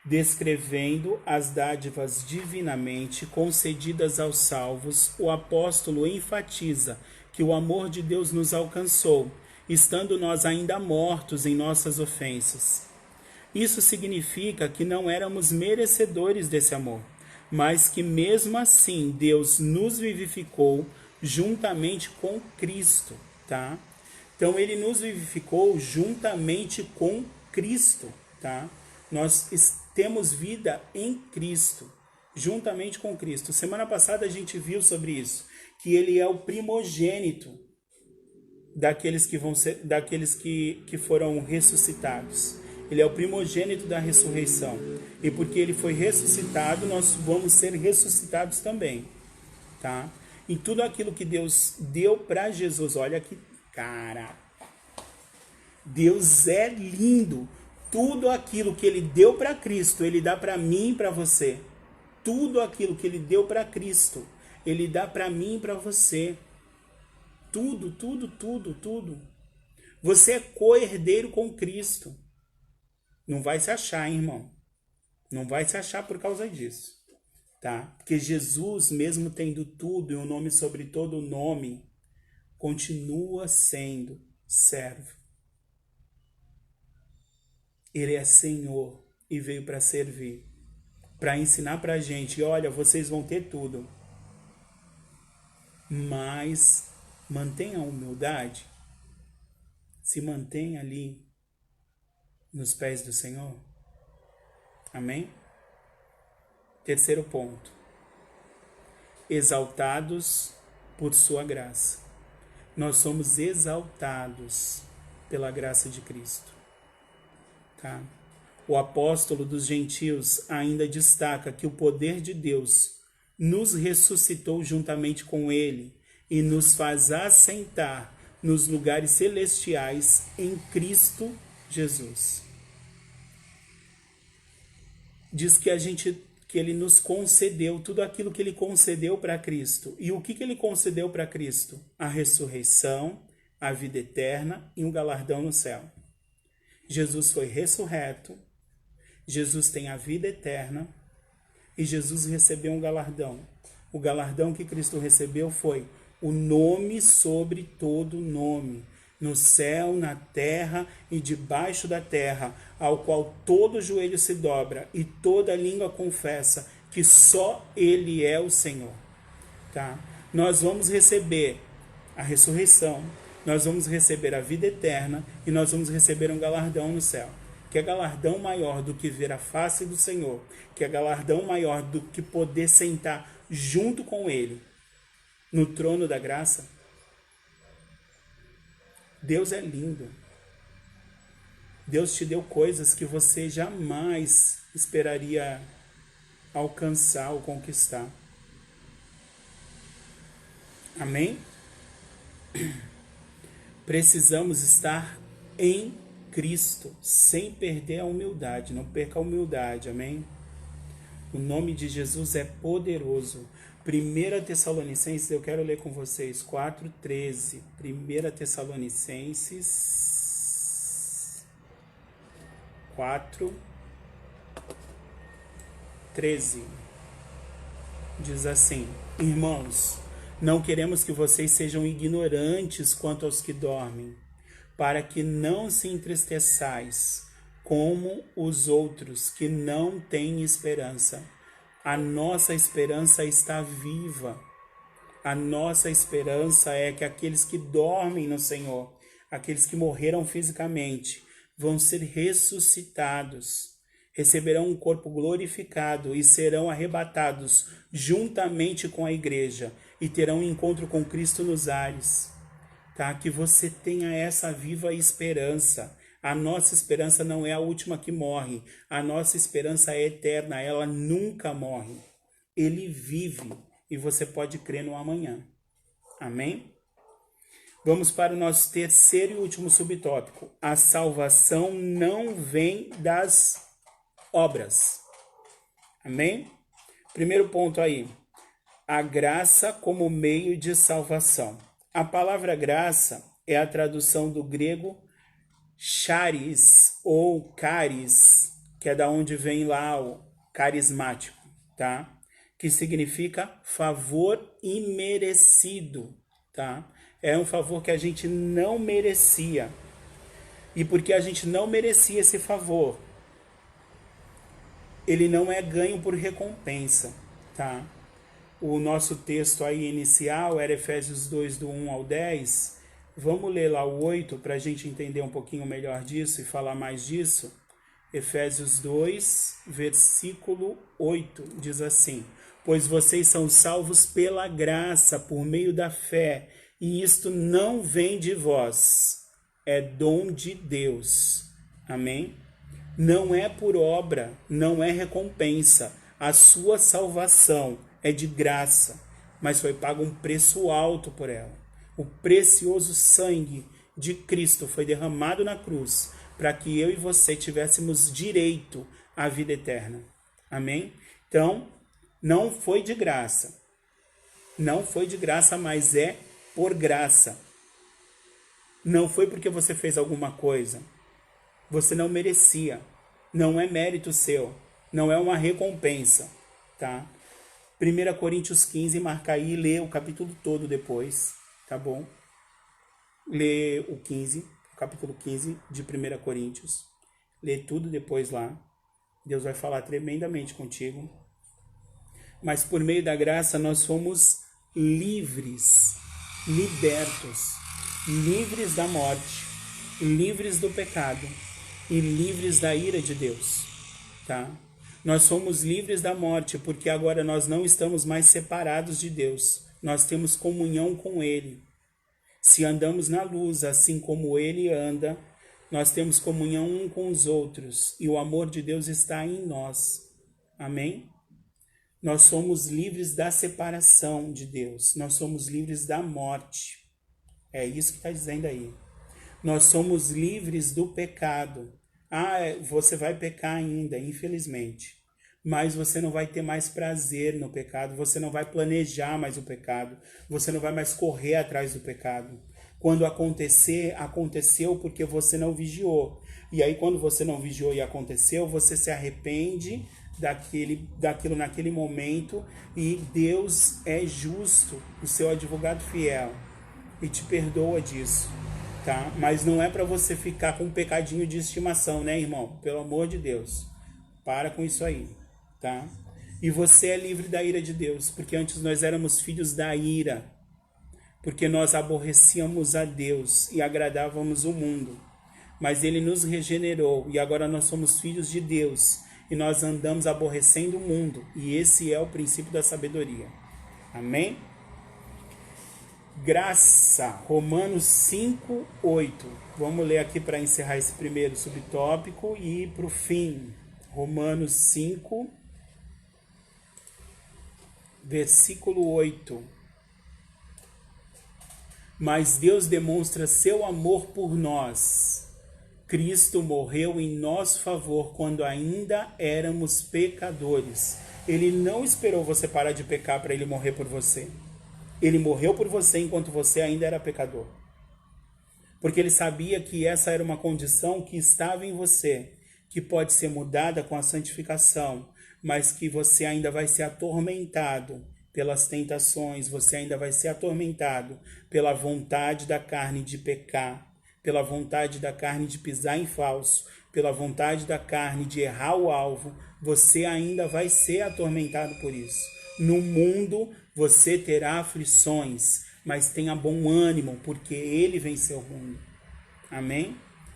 descrevendo as dádivas divinamente concedidas aos salvos, o apóstolo enfatiza que o amor de Deus nos alcançou, estando nós ainda mortos em nossas ofensas. Isso significa que não éramos merecedores desse amor, mas que mesmo assim Deus nos vivificou juntamente com Cristo, tá? Então ele nos vivificou juntamente com Cristo, tá? Nós temos vida em Cristo, juntamente com Cristo. Semana passada a gente viu sobre isso, que ele é o primogênito daqueles que foram ressuscitados. Ele é o primogênito da ressurreição. E porque ele foi ressuscitado, nós vamos ser ressuscitados também, tá? E tudo aquilo que Deus deu para Jesus, olha que cara, Deus é lindo. Tudo aquilo que ele deu para Cristo, ele dá para mim e para você. Tudo aquilo que ele deu para Cristo, ele dá para mim e para você. Tudo, tudo, tudo, tudo. Você é co-herdeiro com Cristo. Não vai se achar, hein, irmão. Não vai se achar por causa disso, tá? Porque Jesus, mesmo tendo tudo e o nome sobre todo o nome, continua sendo servo. Ele é Senhor e veio para servir, para ensinar para a gente, olha, vocês vão ter tudo, mas mantenha a humildade, se mantenha ali nos pés do Senhor. Amém? Terceiro ponto. Exaltados por sua graça. Nós somos exaltados pela graça de Cristo. Tá? O apóstolo dos gentios ainda destaca que o poder de Deus nos ressuscitou juntamente com ele e nos faz assentar nos lugares celestiais em Cristo Jesus. Diz que ele nos concedeu tudo aquilo que ele concedeu para Cristo. E o que ele concedeu para Cristo? A ressurreição, a vida eterna e um galardão no céu. Jesus foi ressurreto, Jesus tem a vida eterna e Jesus recebeu um galardão. O galardão que Cristo recebeu foi o nome sobre todo nome, no céu, na terra e debaixo da terra, ao qual todo joelho se dobra e toda língua confessa que só Ele é o Senhor. Tá? Nós vamos receber a ressurreição, nós vamos receber a vida eterna e nós vamos receber um galardão no céu. Que é galardão maior do que ver a face do Senhor, que é galardão maior do que poder sentar junto com Ele no trono da graça. Deus é lindo. Deus te deu coisas que você jamais esperaria alcançar ou conquistar. Amém? Precisamos estar em Cristo, sem perder a humildade. Não perca a humildade, amém? O nome de Jesus é poderoso. 1 Tessalonicenses, eu quero ler com vocês, 4:13. 1 Tessalonicenses 4:13. Diz assim: Irmãos, não queremos que vocês sejam ignorantes quanto aos que dormem, para que não se entristeçais como os outros que não têm esperança. A nossa esperança está viva. A nossa esperança é que aqueles que dormem no Senhor, aqueles que morreram fisicamente, vão ser ressuscitados, receberão um corpo glorificado e serão arrebatados juntamente com a igreja e terão um encontro com Cristo nos ares. Tá? Que você tenha essa viva esperança. A nossa esperança não é a última que morre. A nossa esperança é eterna. Ela nunca morre. Ele vive e você pode crer no amanhã. Amém? Vamos para o nosso terceiro e último subtópico. A salvação não vem das obras. Amém? Primeiro ponto aí. A graça como meio de salvação. A palavra graça é a tradução do grego charis ou caris, que é da onde vem lá o carismático, tá? Que significa favor imerecido, tá? É um favor que a gente não merecia. E porque a gente não merecia esse favor, ele não é ganho por recompensa, tá? O nosso texto aí inicial era Efésios 2, do 1 ao 10. Vamos ler lá o 8 para a gente entender um pouquinho melhor disso e falar mais disso. Efésios 2, versículo 8, diz assim: Pois vocês são salvos pela graça, por meio da fé, e isto não vem de vós, é dom de Deus. Amém? Não é por obra, não é recompensa. A sua salvação é de graça, mas foi pago um preço alto por ela. O precioso sangue de Cristo foi derramado na cruz para que eu e você tivéssemos direito à vida eterna. Amém? Então, não foi de graça. Não foi de graça, mas é por graça. Não foi porque você fez alguma coisa. Você não merecia. Não é mérito seu. Não é uma recompensa. Tá? 1 Coríntios 15, marca aí e lê o capítulo todo depois. Tá bom? Lê o 15, o capítulo 15 de 1 Coríntios. Lê tudo depois lá. Deus vai falar tremendamente contigo. Mas por meio da graça nós fomos livres, libertos, livres da morte, livres do pecado e livres da ira de Deus. Tá? Nós somos livres da morte porque agora nós não estamos mais separados de Deus. Nós temos comunhão com Ele. Se andamos na luz, assim como Ele anda, nós temos comunhão um com os outros. E o amor de Deus está em nós. Amém? Nós somos livres da separação de Deus. Nós somos livres da morte. É isso que está dizendo aí. Nós somos livres do pecado. Você vai pecar ainda, infelizmente. Mas você não vai ter mais prazer no pecado. Você não vai planejar mais o pecado. Você não vai mais correr atrás do pecado. Quando acontecer, aconteceu porque você não vigiou. E aí, quando você não vigiou e aconteceu, você se arrepende daquilo naquele momento, e Deus é justo, o seu advogado fiel, e te perdoa disso, tá? Mas não é para você ficar com um pecadinho de estimação, né, irmão? Pelo amor de Deus, para com isso aí, tá? E você é livre da ira de Deus, porque antes nós éramos filhos da ira, porque nós aborrecíamos a Deus e agradávamos o mundo. Mas Ele nos regenerou e agora nós somos filhos de Deus e nós andamos aborrecendo o mundo. E esse é o princípio da sabedoria. Amém? Graça, Romanos 5, 8. Vamos ler aqui para encerrar esse primeiro subtópico e ir para o fim. Romanos 5, versículo 8. Mas Deus demonstra seu amor por nós. Cristo morreu em nosso favor quando ainda éramos pecadores. Ele não esperou você parar de pecar para ele morrer por você. Ele morreu por você enquanto você ainda era pecador. Porque ele sabia que essa era uma condição que estava em você, que pode ser mudada com a santificação, mas que você ainda vai ser atormentado pelas tentações, você ainda vai ser atormentado pela vontade da carne de pecar, pela vontade da carne de pisar em falso, pela vontade da carne de errar o alvo. Você ainda vai ser atormentado por isso. No mundo você terá aflições, mas tenha bom ânimo, porque Ele venceu o mundo. Amém?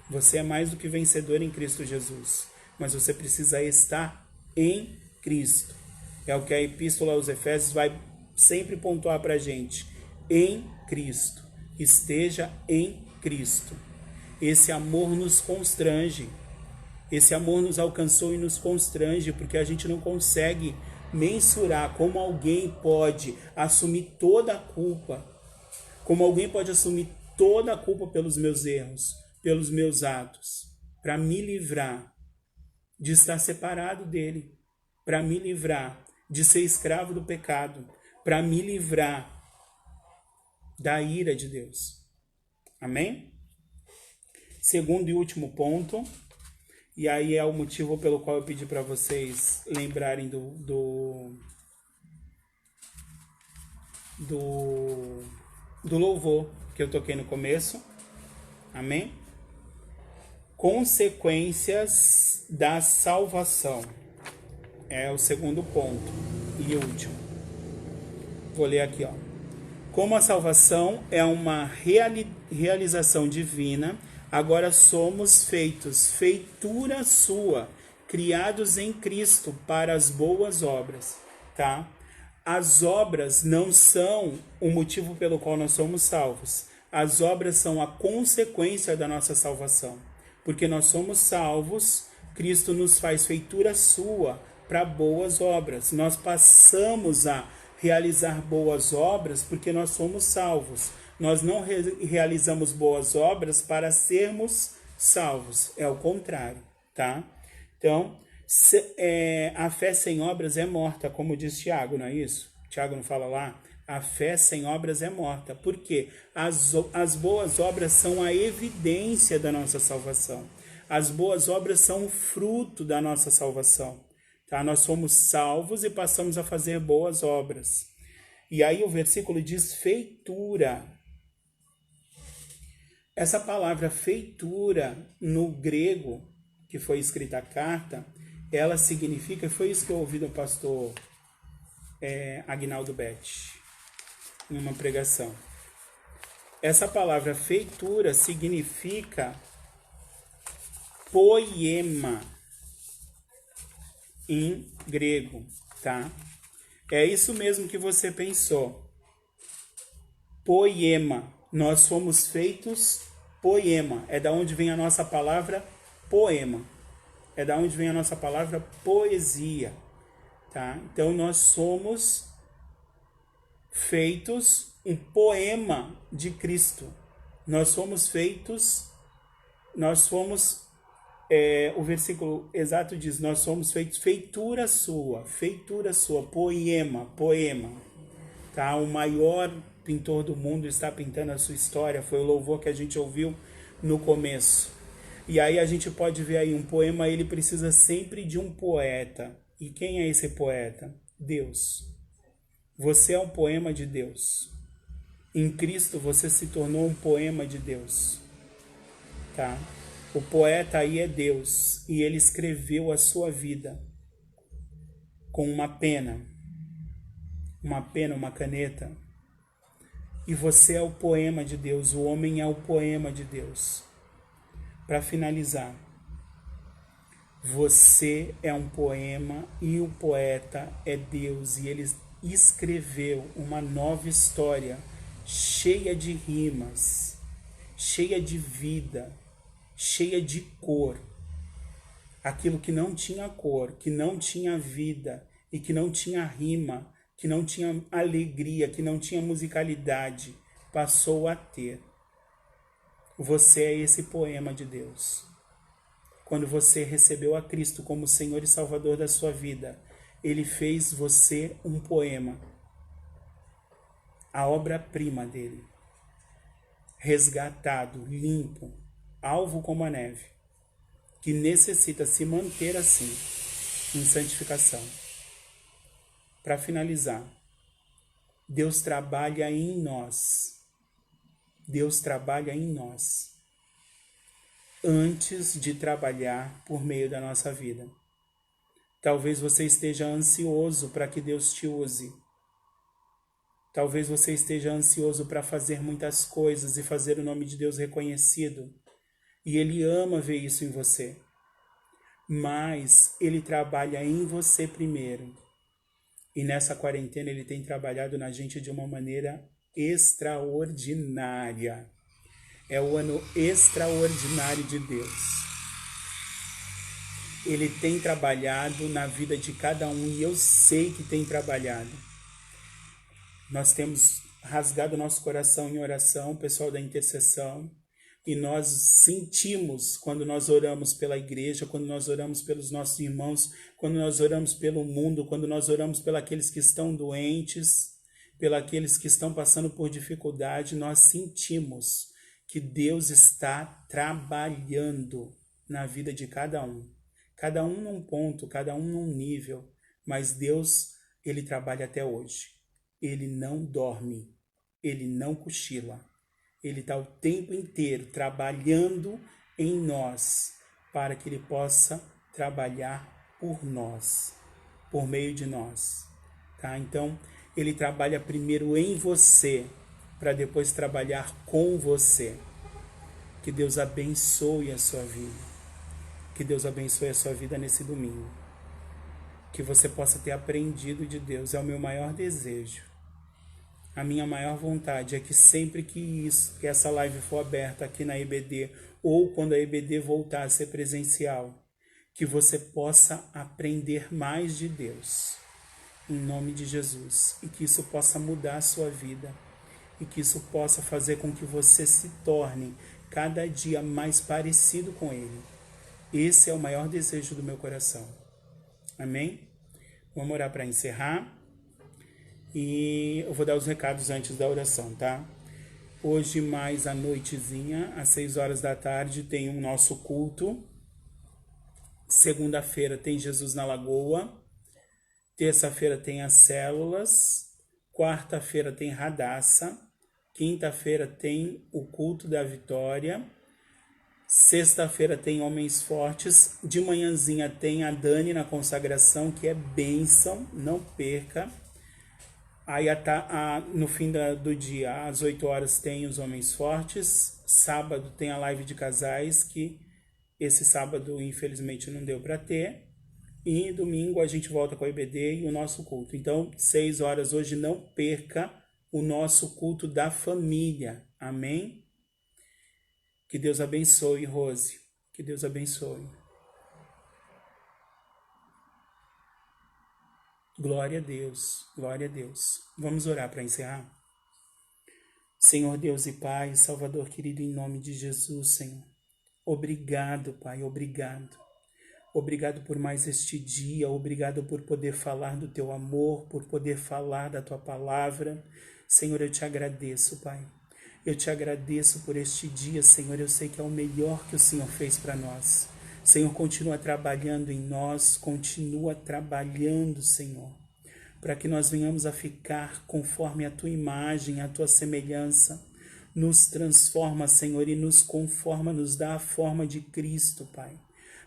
Você é mais do que vencedor em Cristo Jesus, mas você precisa estar em Cristo. É o que a Epístola aos Efésios vai sempre pontuar para a gente. Em Cristo. Esteja em Cristo. Esse amor nos constrange. Esse amor nos alcançou e nos constrange, porque a gente não consegue mensurar como alguém pode assumir toda a culpa. Como alguém pode assumir toda a culpa pelos meus erros, pelos meus atos, para me livrar de estar separado dele, para me livrar de ser escravo do pecado, para me livrar da ira de Deus. Amém? Segundo e último ponto, e aí é o motivo pelo qual eu pedi para vocês lembrarem do louvor que eu toquei no começo. Amém? Consequências da salvação. É o segundo ponto e último. Vou ler aqui, ó. Como a salvação é uma realização divina, agora somos feitura sua, criados em Cristo para as boas obras, tá? As obras não são o motivo pelo qual nós somos salvos. As obras são a consequência da nossa salvação. Porque nós somos salvos, Cristo nos faz feitura sua para boas obras. Nós passamos a realizar boas obras porque nós somos salvos. Nós não realizamos boas obras para sermos salvos. É o contrário, tá? Então, a fé sem obras é morta, como diz Tiago, não é isso? Tiago não fala lá? A fé sem obras é morta. Por quê? As boas obras são a evidência da nossa salvação. As boas obras são o fruto da nossa salvação. Tá? Nós somos salvos e passamos a fazer boas obras. E aí o versículo diz feitura. Essa palavra feitura, no grego, que foi escrita a carta, ela significa, foi isso que eu ouvi do pastor Agnaldo Betti, em uma pregação. Essa palavra feitura significa poema em grego, tá? É isso mesmo que você pensou. Poema. Nós fomos feitos poema. É da onde vem a nossa palavra poema. É da onde vem a nossa palavra poesia, tá? Então nós somos feitos um poema de Cristo. Nós somos feitos, o versículo exato diz, nós somos feitos feitura sua, poema, tá? O maior pintor do mundo está pintando a sua história, foi o louvor que a gente ouviu no começo. E aí a gente pode ver aí, um poema, ele precisa sempre de um poeta. E quem é esse poeta? Deus. Você é um poema de Deus. Em Cristo você se tornou um poema de Deus, tá? O poeta aí é Deus, e ele escreveu a sua vida com uma pena, uma caneta. E você é o poema de Deus, o homem é o poema de Deus. Para finalizar, você é um poema e o poeta é Deus, e ele escreveu uma nova história cheia de rimas, cheia de vida, cheia de cor. Aquilo que não tinha cor, que não tinha vida e que não tinha rima, que não tinha alegria, que não tinha musicalidade, passou a ter. Você é esse poema de Deus. Quando você recebeu a Cristo como Senhor e Salvador da sua vida, Ele fez você um poema, a obra-prima dele, resgatado, limpo, alvo como a neve, que necessita se manter assim, em santificação. Para finalizar, Deus trabalha em nós. Deus trabalha em nós antes de trabalhar por meio da nossa vida. Talvez você esteja ansioso para que Deus te use. Talvez você esteja ansioso para fazer muitas coisas e fazer o nome de Deus reconhecido. E Ele ama ver isso em você. Mas Ele trabalha em você primeiro. E nessa quarentena Ele tem trabalhado na gente de uma maneira extraordinária. É o ano extraordinário de Deus. Ele tem trabalhado na vida de cada um, e eu sei que tem trabalhado. Nós temos rasgado nosso coração em oração, pessoal da intercessão, e nós sentimos quando nós oramos pela igreja, quando nós oramos pelos nossos irmãos, quando nós oramos pelo mundo, quando nós oramos pelos que estão doentes, pelos que estão passando por dificuldade, nós sentimos que Deus está trabalhando na vida de cada um num ponto, cada um num nível, mas Deus, Ele trabalha até hoje. Ele não dorme, Ele não cochila, Ele está o tempo inteiro trabalhando em nós, para que Ele possa trabalhar por nós, por meio de nós, tá? Então, Ele trabalha primeiro em você, para depois trabalhar com você. Que Deus abençoe a sua vida. Que Deus abençoe a sua vida nesse domingo. Que você possa ter aprendido de Deus. É o meu maior desejo. A minha maior vontade é que sempre que essa live for aberta aqui na EBD, ou quando a EBD voltar a ser presencial, que você possa aprender mais de Deus. Em nome de Jesus. E que isso possa mudar a sua vida. E que isso possa fazer com que você se torne cada dia mais parecido com Ele. Esse é o maior desejo do meu coração. Amém? Vamos orar para encerrar. E eu vou dar os recados antes da oração, tá? Hoje, mais à noitezinha, às 6 horas da tarde, tem o nosso culto. Segunda-feira tem Jesus na Lagoa. Terça-feira tem as células. Quarta-feira tem Radassa. Quinta-feira tem o culto da vitória. Sexta-feira tem Homens Fortes. De manhãzinha tem a Dani na consagração, que é bênção, não perca. Aí no fim do dia, às 8 horas, tem os Homens Fortes. Sábado tem a live de casais, que esse sábado, infelizmente, não deu para ter. E domingo a gente volta com a IBD e o nosso culto. Então, 6 horas hoje, não perca o nosso culto da família. Amém? Que Deus abençoe, Rose. Que Deus abençoe. Glória a Deus, glória a Deus. Vamos orar para encerrar? Senhor Deus e Pai, Salvador querido, em nome de Jesus, Senhor. Obrigado, Pai, obrigado. Obrigado por mais este dia, obrigado por poder falar do Teu amor, por poder falar da Tua palavra. Senhor, eu te agradeço, Pai. Eu te agradeço por este dia, Senhor. Eu sei que é o melhor que o Senhor fez para nós. Senhor, continua trabalhando em nós, continua trabalhando, Senhor, para que nós venhamos a ficar conforme a Tua imagem, a Tua semelhança. Nos transforma, Senhor, e nos conforma, nos dá a forma de Cristo, Pai,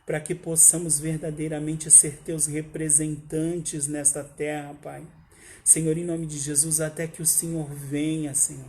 para que possamos verdadeiramente ser Teus representantes nesta terra, Pai. Senhor, em nome de Jesus, até que o Senhor venha, Senhor.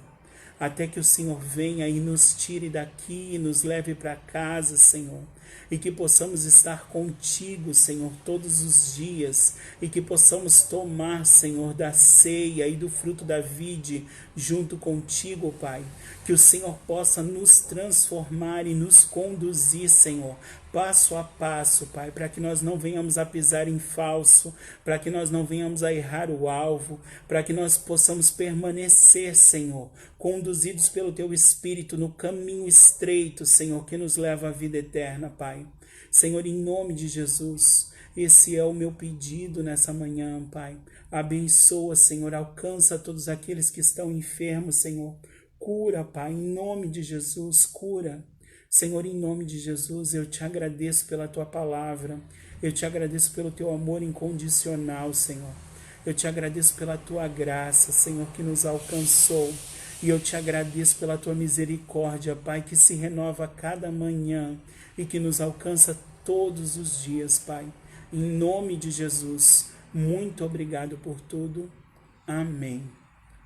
Até que o Senhor venha e nos tire daqui e nos leve para casa, Senhor. E que possamos estar contigo, Senhor, todos os dias. E que possamos tomar, Senhor, da ceia e do fruto da vide junto contigo, Pai. Que o Senhor possa nos transformar e nos conduzir, Senhor, passo a passo, Pai, para que nós não venhamos a pisar em falso, para que nós não venhamos a errar o alvo, para que nós possamos permanecer, Senhor, conduzidos pelo Teu Espírito no caminho estreito, Senhor, que nos leva à vida eterna, Pai. Senhor, em nome de Jesus, esse é o meu pedido nessa manhã, Pai. Abençoa, Senhor, alcança todos aqueles que estão enfermos, Senhor. Cura, Pai, em nome de Jesus, cura. Senhor, em nome de Jesus, eu te agradeço pela Tua palavra. Eu te agradeço pelo Teu amor incondicional, Senhor. Eu te agradeço pela Tua graça, Senhor, que nos alcançou. E eu te agradeço pela Tua misericórdia, Pai, que se renova a cada manhã e que nos alcança todos os dias, Pai. Em nome de Jesus, muito obrigado por tudo. Amém.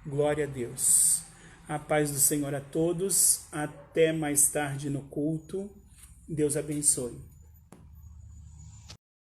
Glória a Deus. A paz do Senhor a todos. Até mais tarde no culto. Deus abençoe.